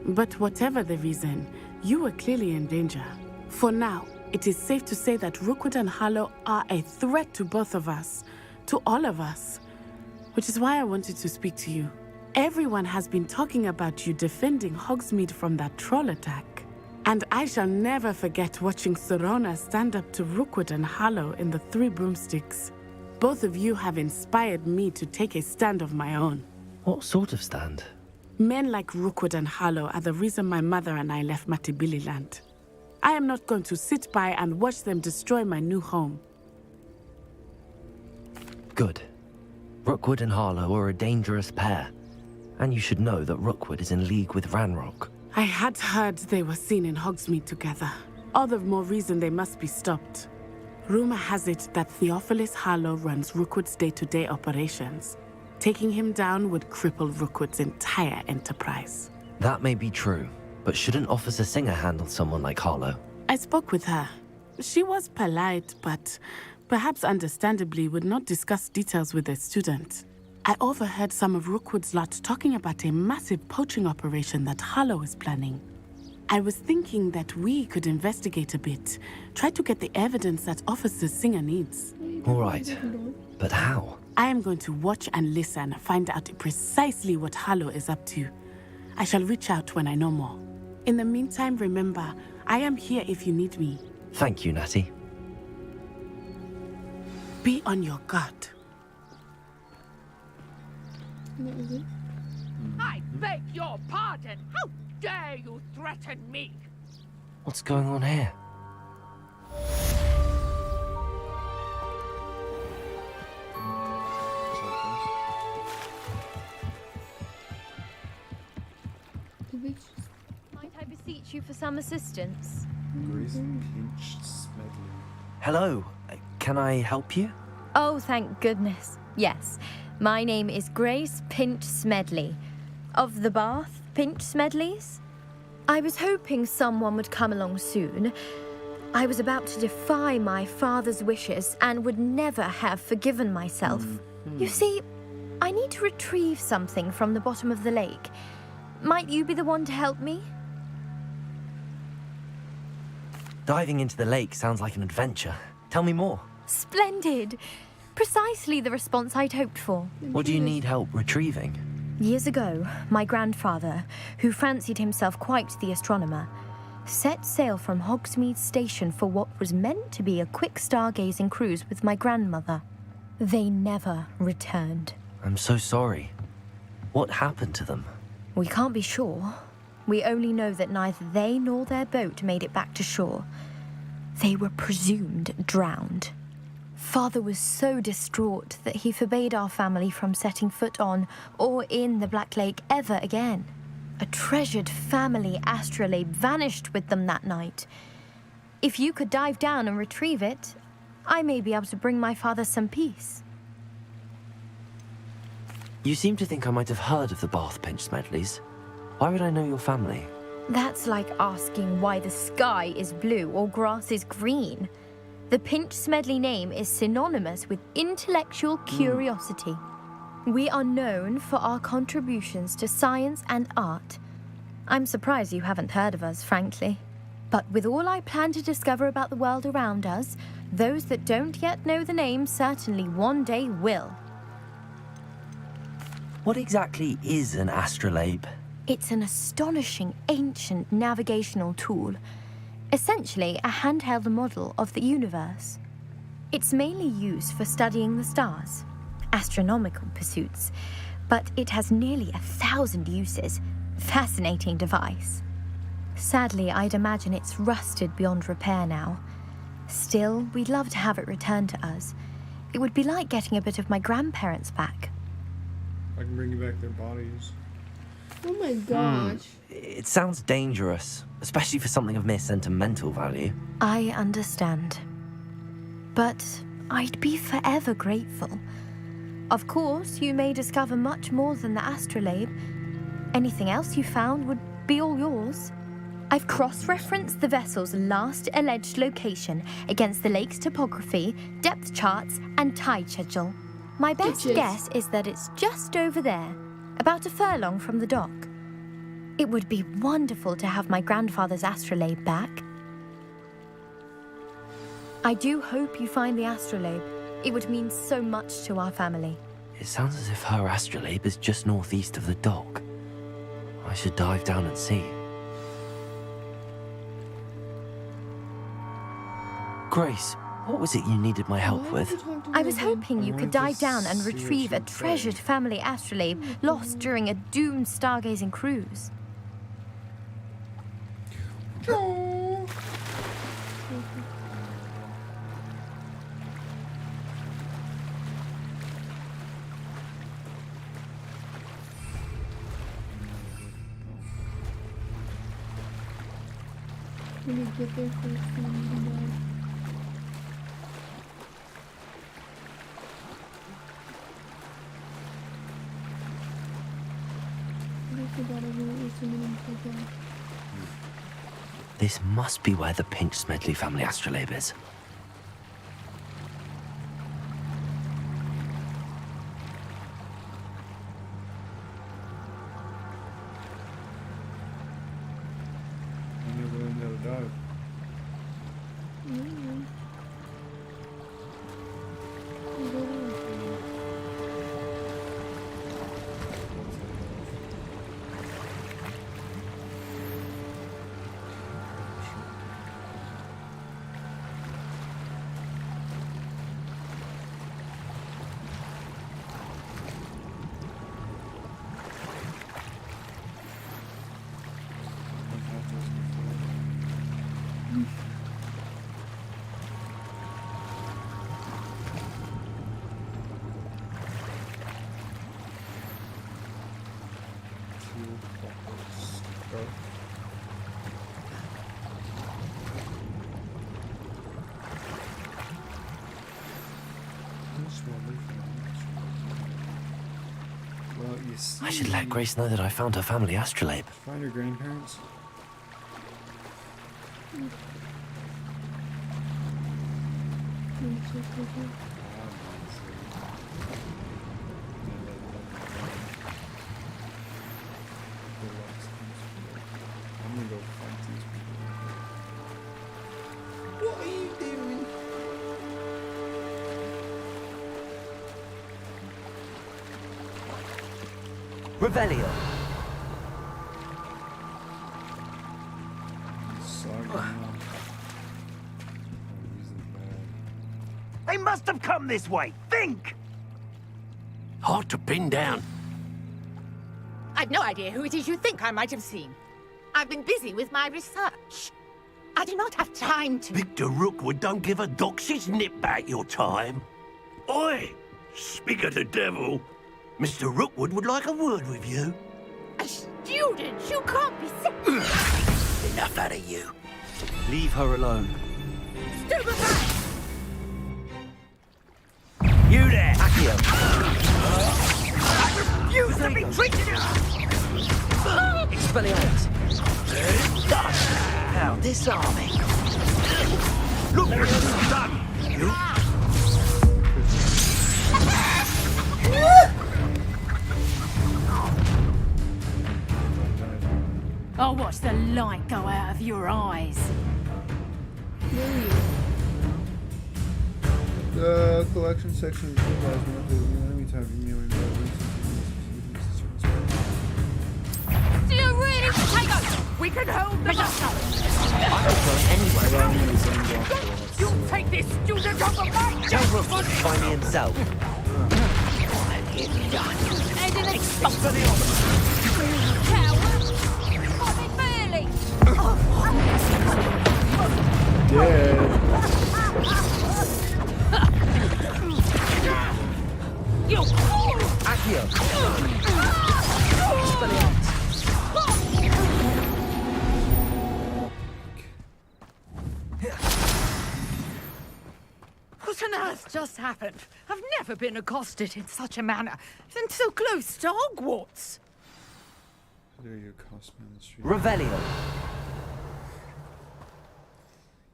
But whatever the reason, you were clearly in danger. For now, it is safe to say that Rookwood and Harlow are a threat to both of us. To all of us. Which is why I wanted to speak to you. Everyone has been talking about you defending Hogsmeade from that troll attack. And I shall never forget watching Serona stand up to Rookwood and Harlow in the Three Broomsticks. Both of you have inspired me to take a stand of my own. What sort of stand? Men like Rookwood and Harlow are the reason my mother and I left Matibili land. I am not going to sit by and watch them destroy my new home. Good. Rookwood and Harlow are a dangerous pair. And you should know that Rookwood is in league with Ranrock. I had heard they were seen in Hogsmeade together. All the more reason they must be stopped. Rumor has it that Theophilus Harlow runs Rookwood's day-to-day operations. Taking him down would cripple Rookwood's entire enterprise. That may be true, but shouldn't Officer Singer handle someone like Harlow? I spoke with her. She was polite, but perhaps understandably would not discuss details with a student. I overheard some of Rookwood's lot talking about a massive poaching operation that Harlow is planning. I was thinking that we could investigate a bit, try to get the evidence that Officer Singer needs. All right, but how? I am going to watch and listen, find out precisely what Harlow is up to. I shall reach out when I know more. In the meantime, remember, I am here if you need me. Thank you, Natty. Be on your guard. I beg your pardon. How dare you threaten me? What's going on here? Might I beseech you for some assistance? Grace pinched Smedley. Hello, can I help you? Oh, thank goodness. Yes. My name is Grace Pinch Smedley. Of the Bath Pinch Smedleys? I was hoping someone would come along soon. I was about to defy my father's wishes and would never have forgiven myself. You see, I need to retrieve something from the bottom of the lake. Might you be the one to help me? Diving into the lake sounds like an adventure. Tell me more. Splendid! Precisely the response I'd hoped for. What do you need help retrieving? Years ago, my grandfather, who fancied himself quite the astronomer, set sail from Hogsmeade Station for what was meant to be a quick stargazing cruise with my grandmother. They never returned. I'm so sorry. What happened to them? We can't be sure. We only know that neither they nor their boat made it back to shore. They were presumed drowned. Father was so distraught that he forbade our family from setting foot on or in the Black Lake ever again. A treasured family astrolabe vanished with them that night. If you could dive down and retrieve it, I may be able to bring my father some peace. You seem to think I might have heard of the Bath Pinch Smedleys. Why would I know your family? That's like asking why the sky is blue or grass is green. The Pinch Smedley name is synonymous with intellectual curiosity. We are known for our contributions to science and art. I'm surprised you haven't heard of us, frankly. But with all I plan to discover about the world around us, those that don't yet know the name certainly one day will. What exactly is an astrolabe? It's an astonishing ancient navigational tool. Essentially, a handheld model of the universe. It's mainly used for studying the stars, astronomical pursuits, but it has nearly 1,000 uses. Fascinating device. Sadly, I'd imagine it's rusted beyond repair now. Still, we'd love to have it returned to us. It would be like getting a bit of my grandparents back. I can bring you back their bodies. Oh my gosh. It sounds dangerous, especially for something of mere sentimental value. I understand. But I'd be forever grateful. Of course, you may discover much more than the astrolabe. Anything else you found would be all yours. I've cross-referenced the vessel's last alleged location against the lake's topography, depth charts, and tide schedule. My best guess is that it's just over there, about a furlong from the dock. It would be wonderful to have my grandfather's astrolabe back. I do hope you find the astrolabe. It would mean so much to our family. It sounds as if her astrolabe is just northeast of the dock. I should dive down and see. Grace, what was it you needed my help with? I was hoping you could dive down and retrieve a treasured family astrolabe lost during a doomed stargazing cruise. Let me get there first and then we can go. I forgot I really was submitting for that. This must be where the Pinch Smedley family astrolabe is. I never learned how to dive. Well, you see, I should let Grace know that I found her family astrolabe. find her grandparents. I'm gonna go fight these people. What are you doing? Revelio. They must have come this way. Think! Hard to pin down. I've no idea who it is you think I might have seen. I've been busy with my research. I do not have time to... Victor Rookwood don't give a doxy's nip back your time. Oi! Speak of the devil. Mr. Rookwood would like a word with you. A student? You can't be sick. Enough out of you. Leave her alone. Stupefy! You there! Accio. I refuse to be treated as... Expelliarmus. Now, disarming. Look what you've done, you. I'll watch the light go out of your eyes. The collection section is utilized monthly every time you may Do you really, Potato? We can hold the You'll take this student off of my... Tell Rookwood to find me himself. And an expulsion. Coward! Bobby Burley! You fool! Accio. What on earth just happened? I've never been accosted in such a manner, and so close to Hogwarts. There you cost me on the street. Revelio.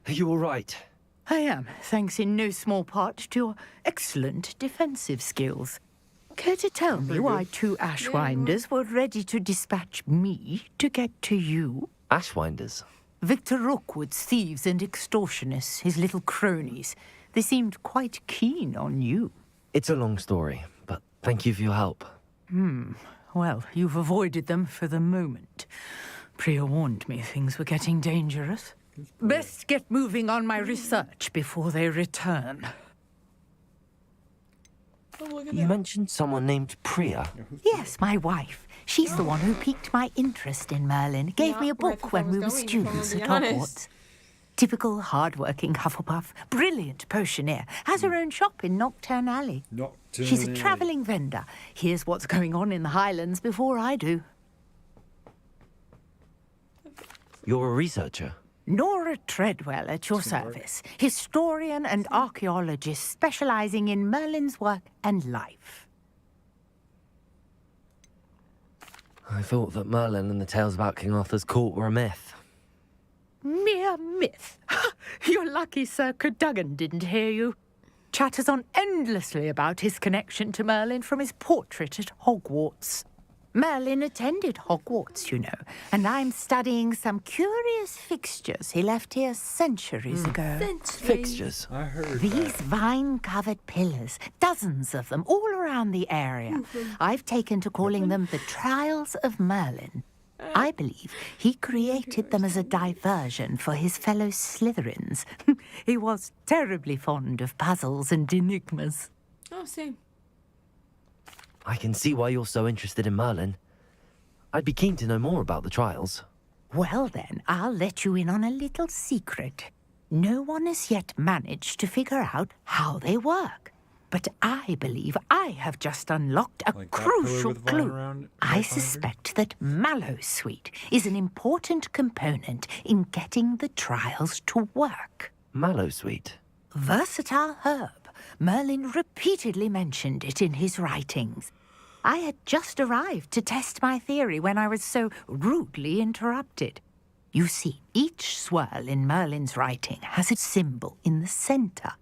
Are you all right? I am, thanks in no small part to your excellent defensive skills. Care to tell me why two Ashwinders were ready to dispatch me to get to you? Ashwinders? Victor Rookwood's thieves and extortionists, his little cronies. They seemed quite keen on you. It's a long story, but thank you for your help. Well, you've avoided them for the moment. Priya warned me things were getting dangerous. Best get moving on my research before they return. You mentioned someone named Priya. Yes, my wife. She's the one who piqued my interest in Merlin. Gave me a book when we were students at Hogwarts. Typical hard-working Hufflepuff. Brilliant potioneer. Has her own shop in Nocturne Alley. She's a travelling vendor. Hears what's going on in the Highlands before I do. You're a researcher? Nora Treadwell at your service, historian and archaeologist specializing in Merlin's work and life. I thought that Merlin and the tales about King Arthur's court were a myth. Mere myth. You're lucky Sir Cadogan didn't hear you. Chatters on endlessly about his connection to Merlin from his portrait at Hogwarts. Merlin attended Hogwarts, you know, and I'm studying some curious fixtures he left here centuries ago. Fixtures? I heard These vine-covered pillars, dozens of them, all around the area. I've taken to calling them the Trials of Merlin. I believe he created them as a diversion for his fellow Slytherins. He was terribly fond of puzzles and enigmas. Oh, same. I can see why you're so interested in Merlin. I'd be keen to know more about the trials. Well then, I'll let you in on a little secret. No one has yet managed to figure out how they work. But I believe I have just unlocked a crucial clue. I suspect that Mallowsweet is an important component in getting the trials to work. Mallowsweet? Versatile herb. Merlin repeatedly mentioned it in his writings. I had just arrived to test my theory when I was so rudely interrupted. You see, each swirl in Merlin's writing has a symbol in the center.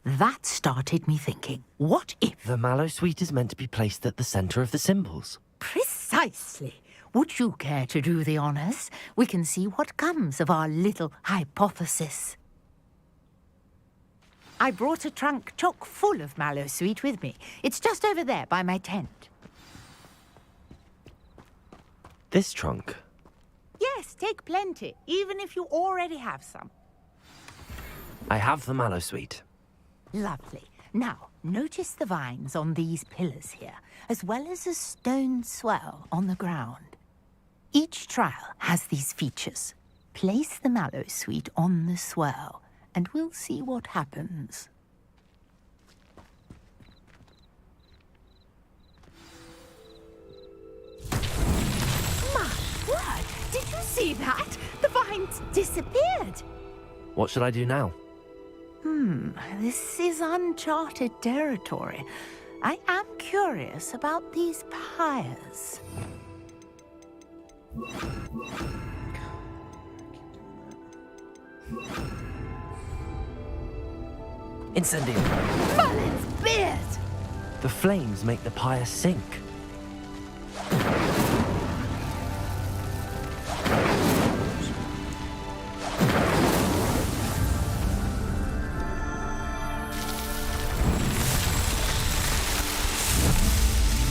That started me thinking, what if... The Mallowsweet is meant to be placed at the center of the symbols. Precisely. Would you care to do the honors? We can see what comes of our little hypothesis. I brought a trunk chock full of Mallowsweet with me. It's just over there by my tent. This trunk? Yes, take plenty, even if you already have some. I have the Mallowsweet. Lovely. Now, notice the vines on these pillars here, as well as a stone swell on the ground. Each trial has these features. Place the Mallowsweet on the swell, and we'll see what happens. My word! Did you see that? The vines disappeared! What should I do now? This is uncharted territory. I am curious about these pyres. Incendio! Merlin's beard! The flames make the pyre sink.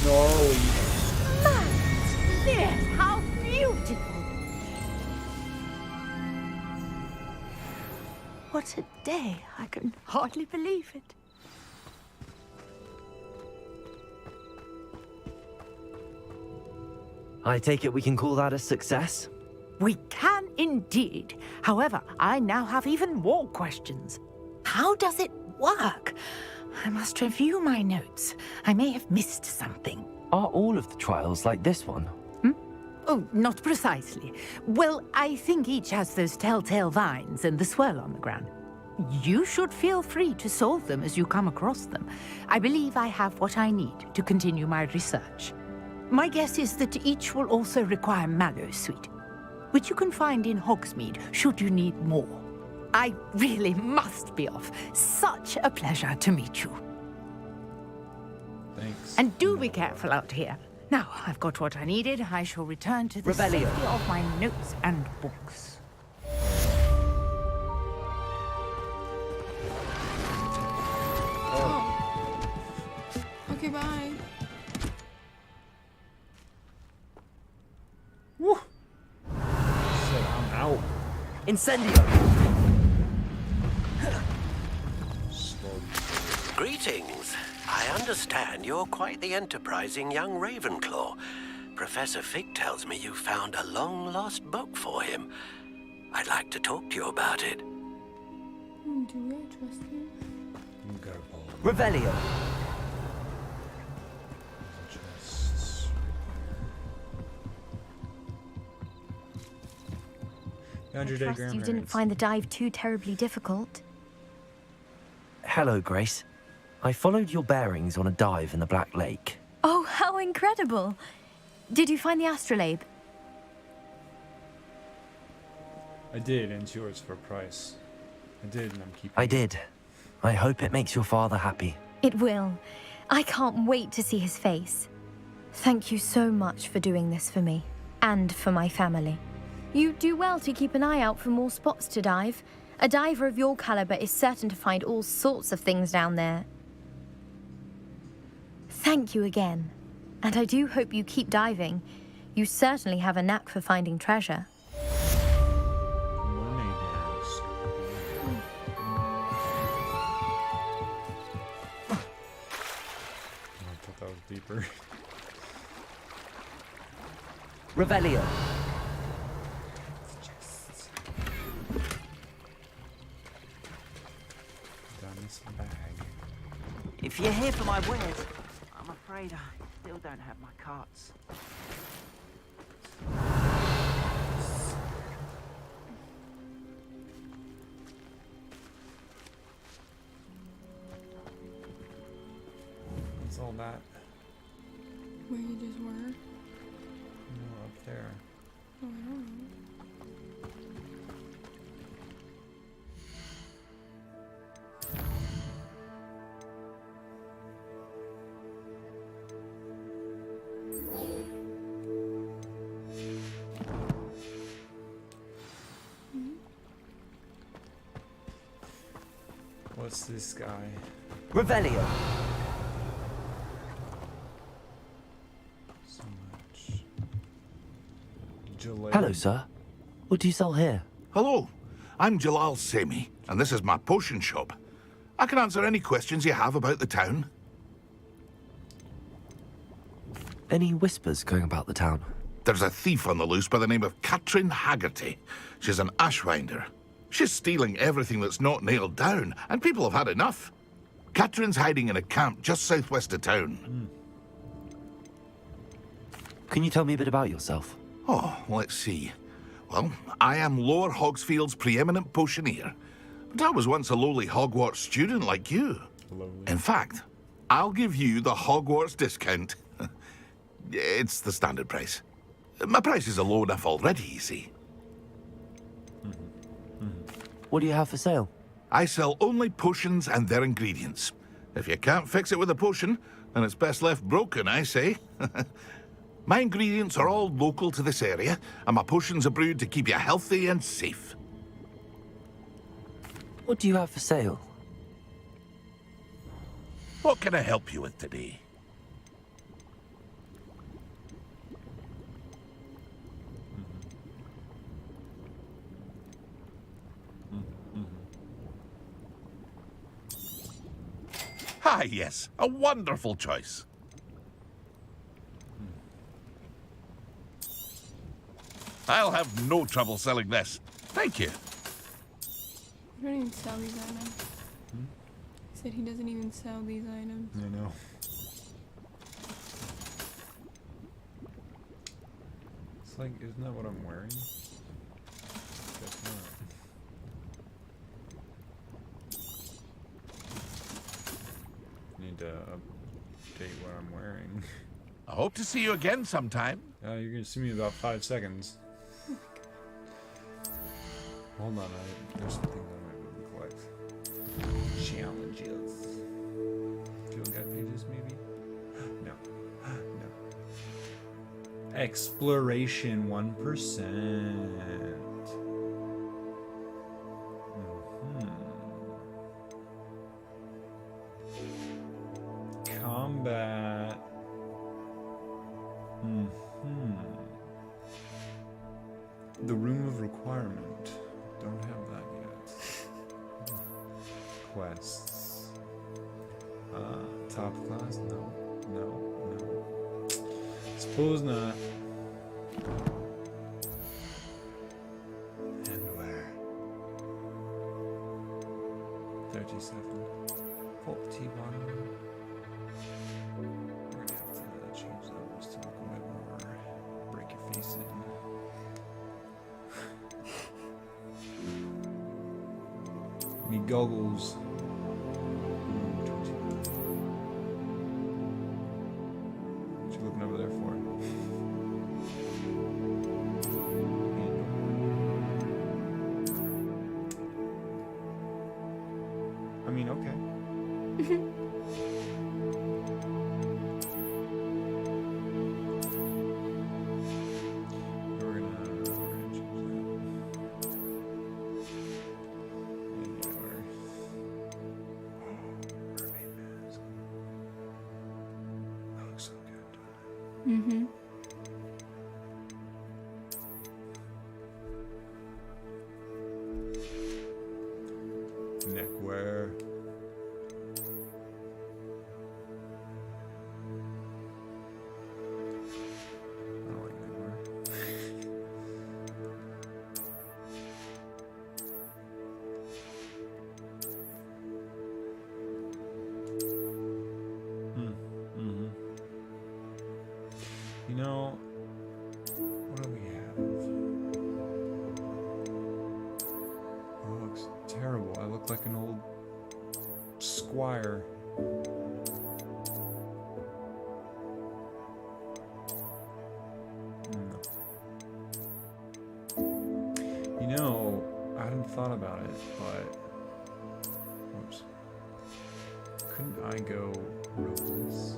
Gnarly. Merlin's beard! How beautiful! What a day! I can hardly believe it. I take it we can call that a success? We can indeed. However, I now have even more questions. How does it work? I must review my notes. I may have missed something. Are all of the trials like this one? Oh, not precisely. Well, I think each has those telltale vines and the swirl on the ground. You should feel free to solve them as you come across them. I believe I have what I need to continue my research. My guess is that each will also require Mallowsweet, which you can find in Hogsmeade should you need more. I really must be off. Such a pleasure to meet you. Thanks. And do be careful out here. Now, I've got what I needed. I shall return to the safety of my notes and books. Oh. Okay, bye. Woo! Said I'm out. Incendio! Greetings. I understand you're quite the enterprising young Ravenclaw. Professor Fig tells me you found a long-lost book for him. I'd like to talk to you about it. Do I trust you? Revelio! How'd your I day, trust you didn't grandparents? find the dive too terribly difficult. Hello, Grace. I followed your bearings on a dive in the Black Lake. Oh, how incredible! Did you find the astrolabe? I did, and it's yours for a price. I did, and I'm keeping I it. did. I hope it makes your father happy. It will. I can't wait to see his face. Thank you so much for doing this for me, and for my family. You do well to keep an eye out for more spots to dive. A diver of your caliber is certain to find all sorts of things down there. Thank you again. And I do hope you keep diving. You certainly have a knack for finding treasure. Mermaid mask. I thought that was deeper. Revelio. Down this bag. If you're here for my wares, I'm afraid I still don't have my carts. What's all that? Where you just were? No, up there. Oh, I don't know. What's this guy? Revelio. So much. Jaleel. Hello, sir. What do you sell here? Hello, I'm Jalal Semi, and this is my potion shop. I can answer any questions you have about the town. Any whispers going about the town? There's a thief on the loose by the name of Katrin Haggerty. She's an ashwinder. She's stealing everything that's not nailed down, and people have had enough. Katrin's hiding in a camp just southwest of town. Can you tell me a bit about yourself? Oh, let's see. Well, I am Lower Hogsfield's preeminent potioneer, but I was once a lowly Hogwarts student like you. In fact, I'll give you the Hogwarts discount. It's the standard price. My prices are low enough already, you see. What do you have for sale? I sell only potions and their ingredients. If you can't fix it with a potion, then it's best left broken, I say. My ingredients are all local to this area, and my potions are brewed to keep you healthy and safe. What do you have for sale? What can I help you with today? Ah, yes, a wonderful choice. I'll have no trouble selling this. Thank you. You don't even sell these items. He said he doesn't even sell these items. I know. It's like, isn't that what I'm wearing? Guess not. Need to update what I'm wearing. I hope to see you again sometime. You're gonna see me in about 5 seconds. Hold on, there's some things I might want to collect. Challenges. Field guide pages, maybe? No. No. Exploration 1%. Combat. The Room of Requirement. Don't have that yet. Quests. Top class? No. No. No. Suppose not. And where? 37. 41. We're gonna have to change those to look a bit more break your face in. Need goggles. What you looking over there for? I mean, okay. We're gonna change that. And yeah, mermaid mask. That looks so good. Mm-hmm. Neckwear. I don't like neckwear. Mm-hmm. You know, what do we have? Oh, it looks terrible. I look like an old squire. You know, I hadn't thought about it, but whoops. Couldn't I go ropeless?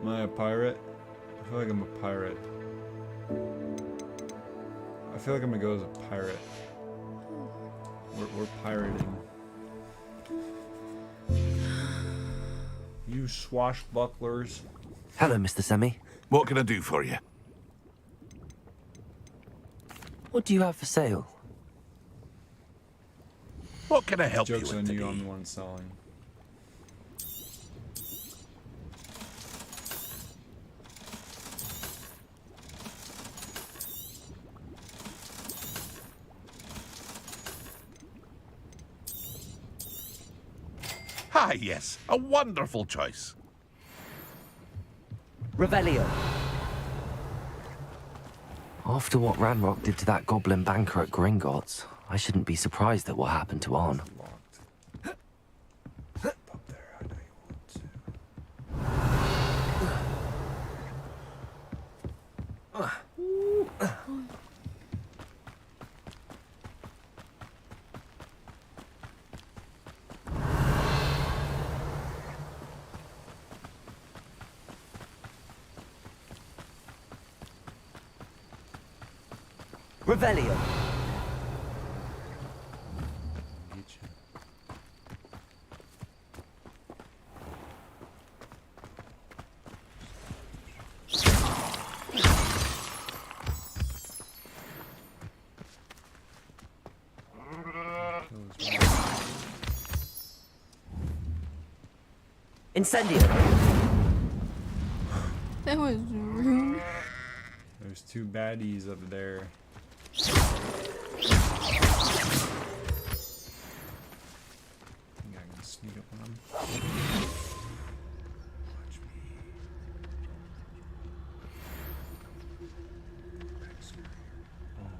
Am I a pirate? I feel like I'm a pirate. I feel like I'm gonna go as a pirate. We're pirating. You swashbucklers. Hello, Mr. Semi. What can I do for you? What do you have for sale? What can I help you Joke's with on you, today? I'm the one selling. Ah, yes. A wonderful choice. Revelio. After what Ranrock did to that goblin banker at Gringotts, I shouldn't be surprised at what happened to Arn. Revelio. Incendio. That was rude. There's two baddies up there. I think I can sneak up on them. Watch me. Oh,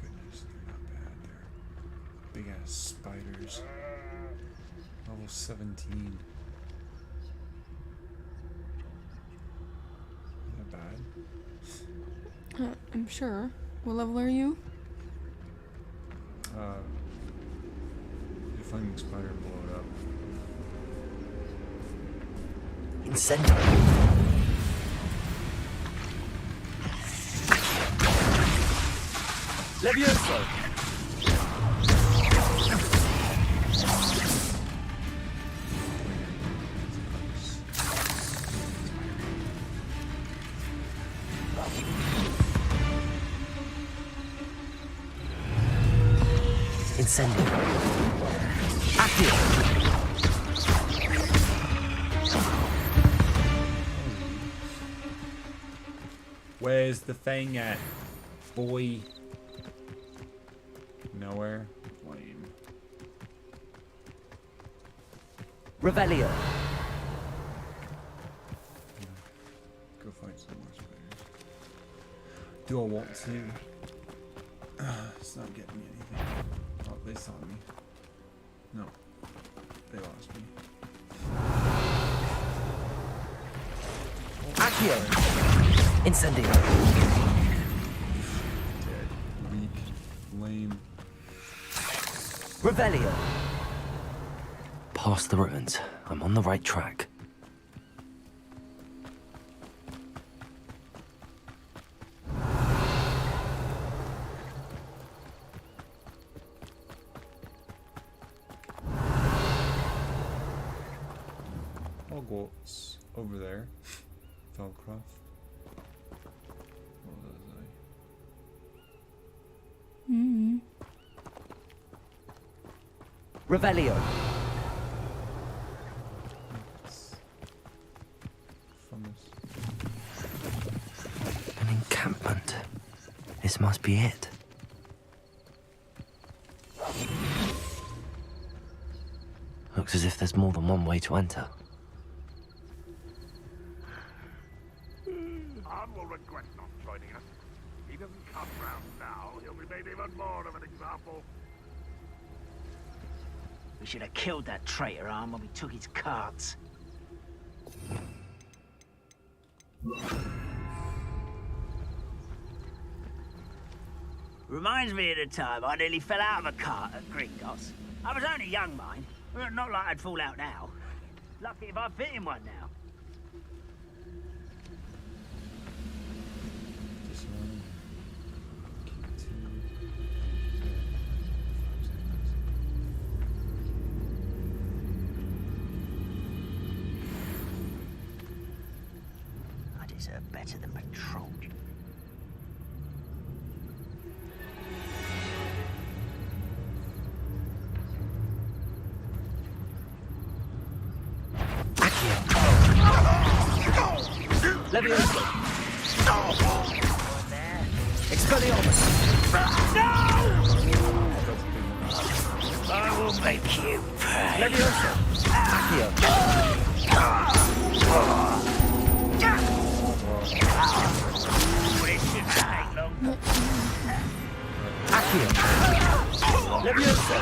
goodness, they're not bad. They're big ass spiders. Level 17. Is that bad? I'm sure. What level are you? The flaming spider blow it up. Incendio. Levioso. Incendio. Accio. Where's the thing at, boy? Nowhere. Flame. Revelio. Do I want to? It's not getting me anything. Oh, they saw me. No. They lost me. Accio! Incendio! Dead. Weak. Lame. Revelio! Past the ruins. I'm on the right track. Hogwarts. Over there. Falcroft. What was I? Revelio! An encampment. This must be it. Looks as if there's more than one way to enter. Han will regret not joining us. If he doesn't come round now, he'll be made even more of an example. We should have killed that traitor, Han, when we took his cards. Reminds me of the time I nearly fell out of a cart at Gringotts. I was only young, mind. Not like I'd fall out now. Lucky if I fit in one now. I deserve better than patrol. Levioso! Expelliarmus! No! I will make you pay. Levioso! Accio! It should take long. Accio! Levioso!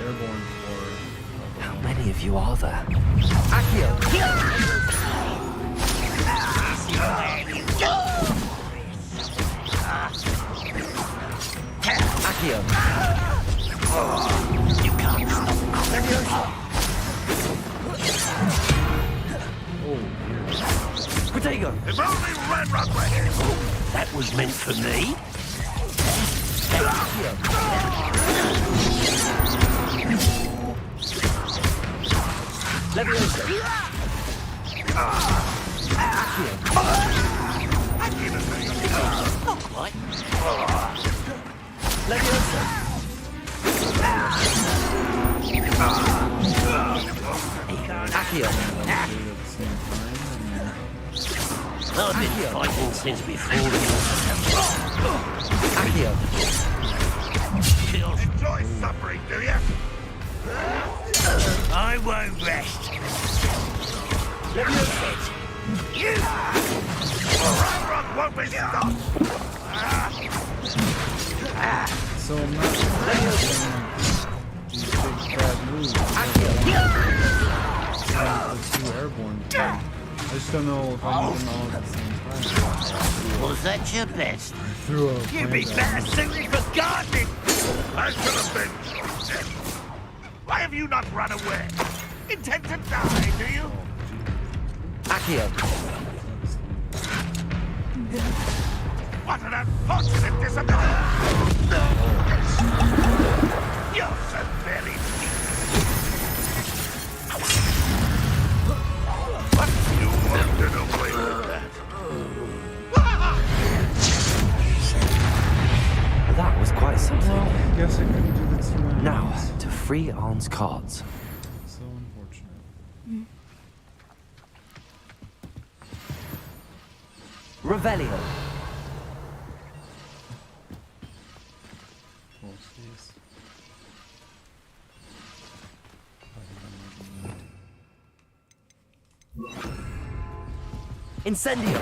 Airborne for... How many of you are there? Accio! Accio! You can't stop. Levioso! Oh, Protego! If only Red Rock were here! That was meant for me. Accio! Levioso! Accio! Not quite. Levioso! Accio! I've been fighting since before the Accio! Enjoy suffering, do you? I won't rest. Levioso! You! Red Rock won't be stopped! so I'm not these big bad moves. The two airborne thing. I just don't know if I need them all at the same time. Was that your best? Threw a You'd be plan better down. suited for gardening. I should have been. Why have you not run away? Intend to die, do you? Accio! What an unfortunate disability! You're so very deep. What you wanted away with that? That was quite something. Well, I guess I couldn't do the two rounds. Now, to free Arn's cards. So unfortunate. Revelio! Forces. Incendio!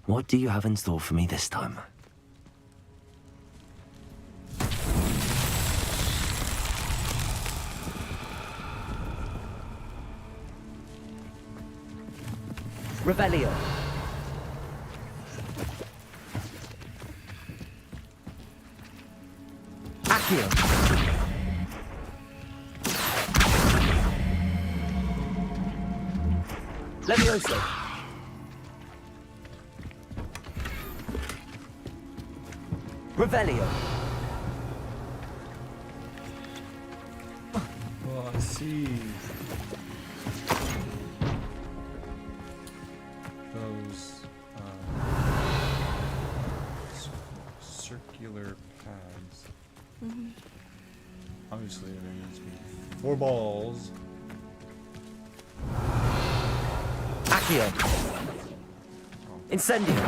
What do you have in store for me this time? Revelio. Accio. Levioso. Revelio. Oh, I see. Those circular pads. Mm-hmm. Obviously, there needs to be 4 balls. Accio. Incendio.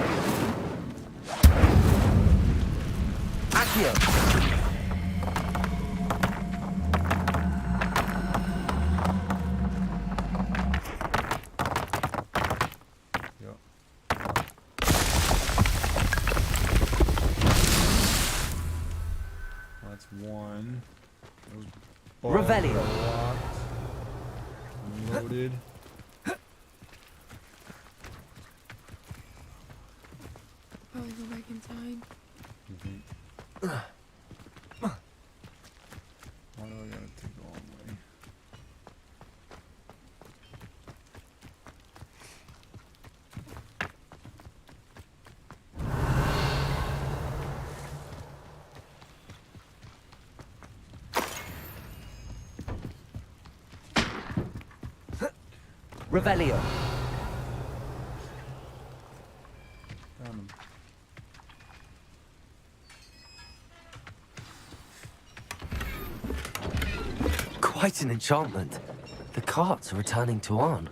Accio. That's 1. Those Revelio. are locked. Loaded. Probably go back inside. Why do I gotta take the long way? Revelio. Found him. Quite an enchantment. The carts are returning to Arn.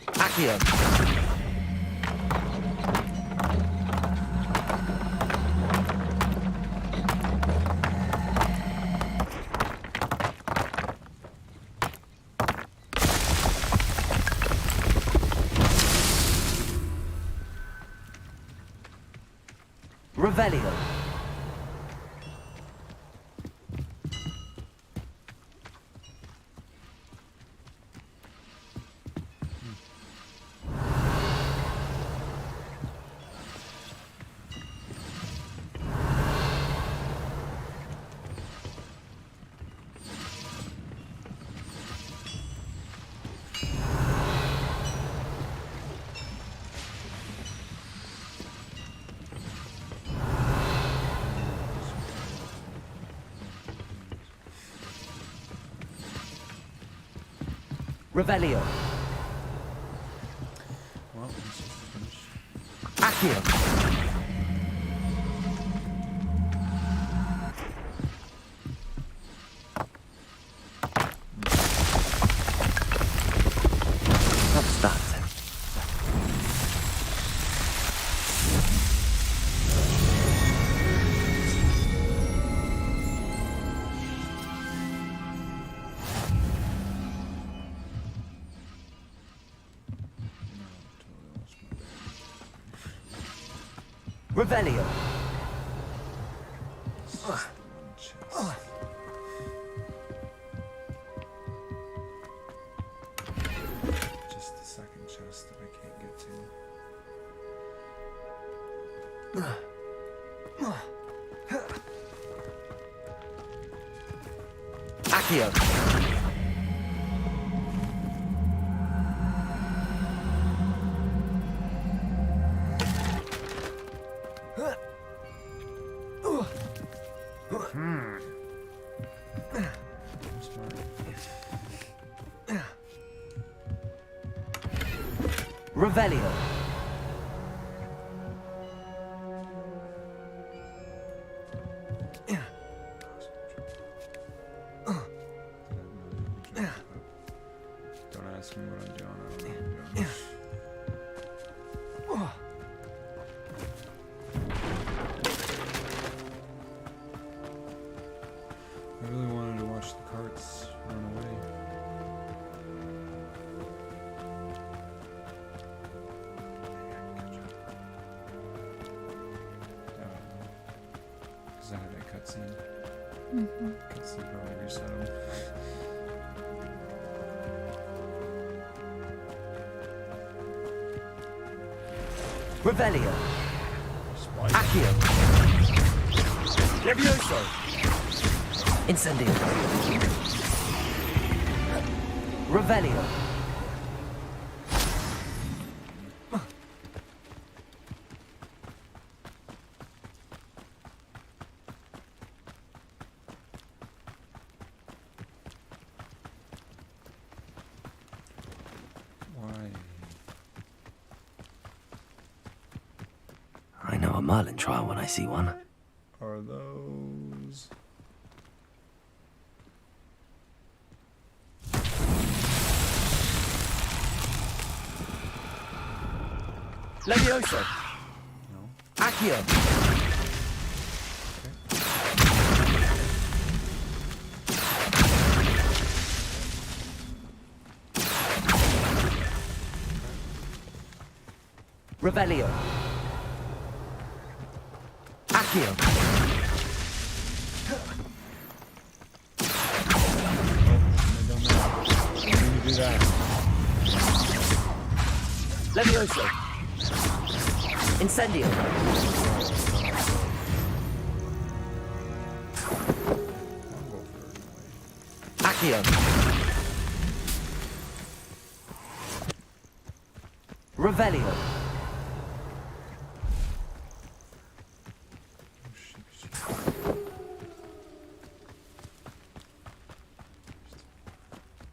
Accio. Revelio. Revelio. Well, let's just finish. Accio. What's that? Revelio. Just the second chest that I can't get to. Accio. Revelio. Don't ask me what I'm doing. I don't know what I'm doing. I really wanted to watch the carts run away. Because I had that cutscene. Cutscene probably reset them. Revelio. Accio. Levioso. Incendio. Revelio. I know a Merlin trial when I see one. Are those... Levioso. No. Accio. Revelio. Accio. Do that. Levioso. Incendio. Accio. Revelio.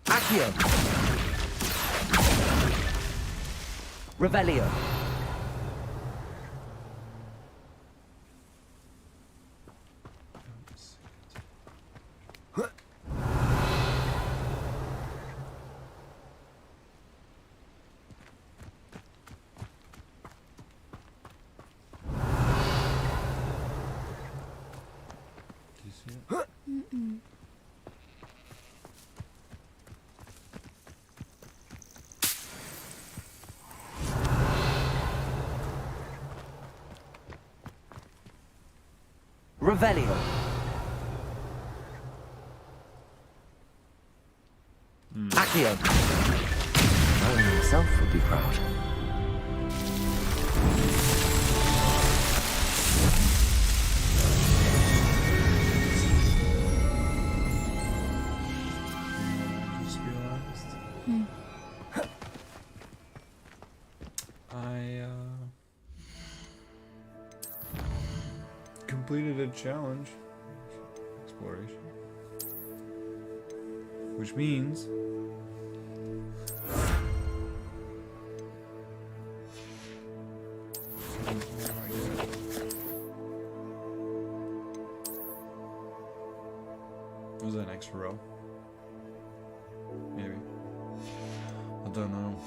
Accio. Revelio. Revelio. Accio. Merlin himself would be proud. Just be honest. Completed a challenge. Exploration. Which means... Was that an extra row? Maybe. I don't know.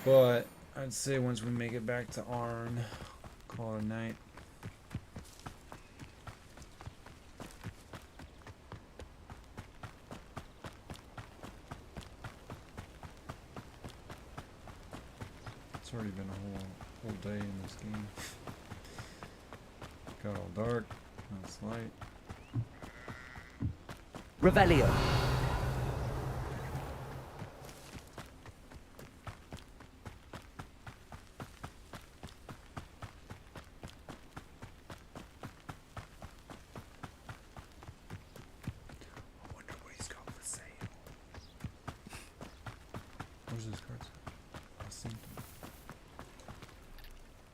But I'd say once we make it back to Arn, call it a night. It's already been a whole day in this game. Got all dark. Now it's light. Revelio.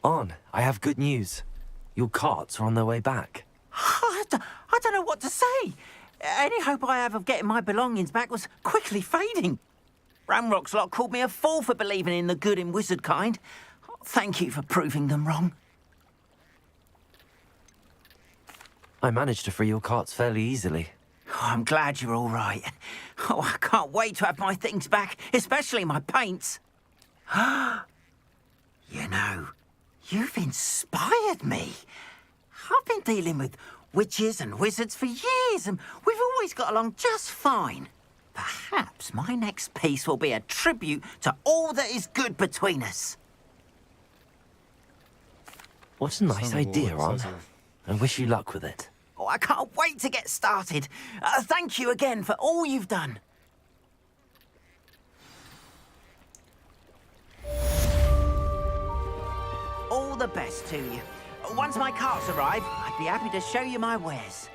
On, I have good news. Your carts are on their way back. I don't know what to say. Any hope I have of getting my belongings back was quickly fading. Ramrock's lot called me a fool for believing in the good in wizard kind. Thank you for proving them wrong. I managed to free your carts fairly easily. Oh, I'm glad you're all right. Oh, I can't wait to have my things back, especially my paints. You know, you've inspired me. I've been dealing with witches and wizards for years, and we've always got along just fine. Perhaps my next piece will be a tribute to all that is good between us. What a nice Sounds a little idea, Ron. excessive. I wish you luck with it. Oh, I can't wait to get started. Thank you again for all you've done. All the best to you. Once my carts arrive, I'd be happy to show you my wares.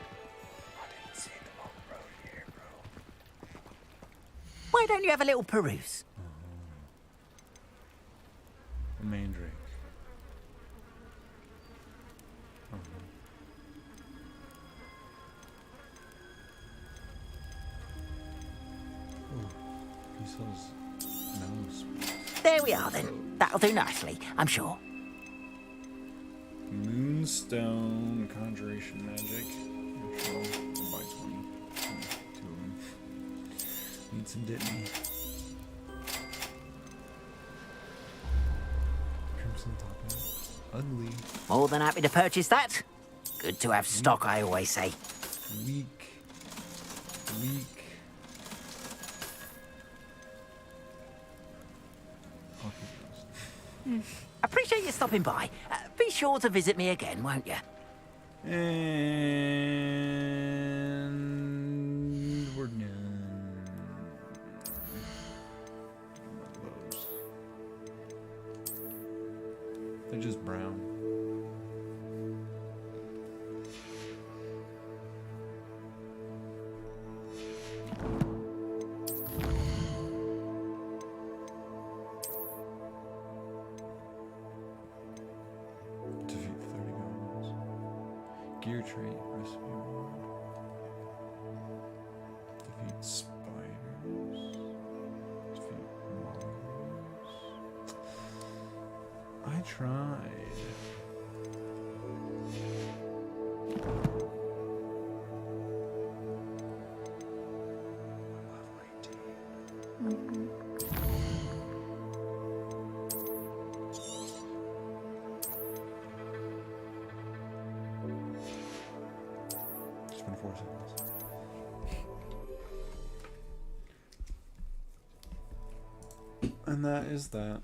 Why don't you have a little peruse? A mandrake. He sells nose. There we are then. That'll do nicely, I'm sure. Moonstone conjuration magic. Actually, I'll buy 20. Two of them. Need some Ditney. Crimson top hat. Ugly. More than happy to purchase that. Good to have stock, I always say. Weak. Appreciate you stopping by. Be sure to visit me again, won't you? And we're done. Those. They're just brown. Defeat 30 goblins. Gear trait, recipe reward. Defeat spiders. Defeat mongols. I tried. It's been 4 seconds. And that is that.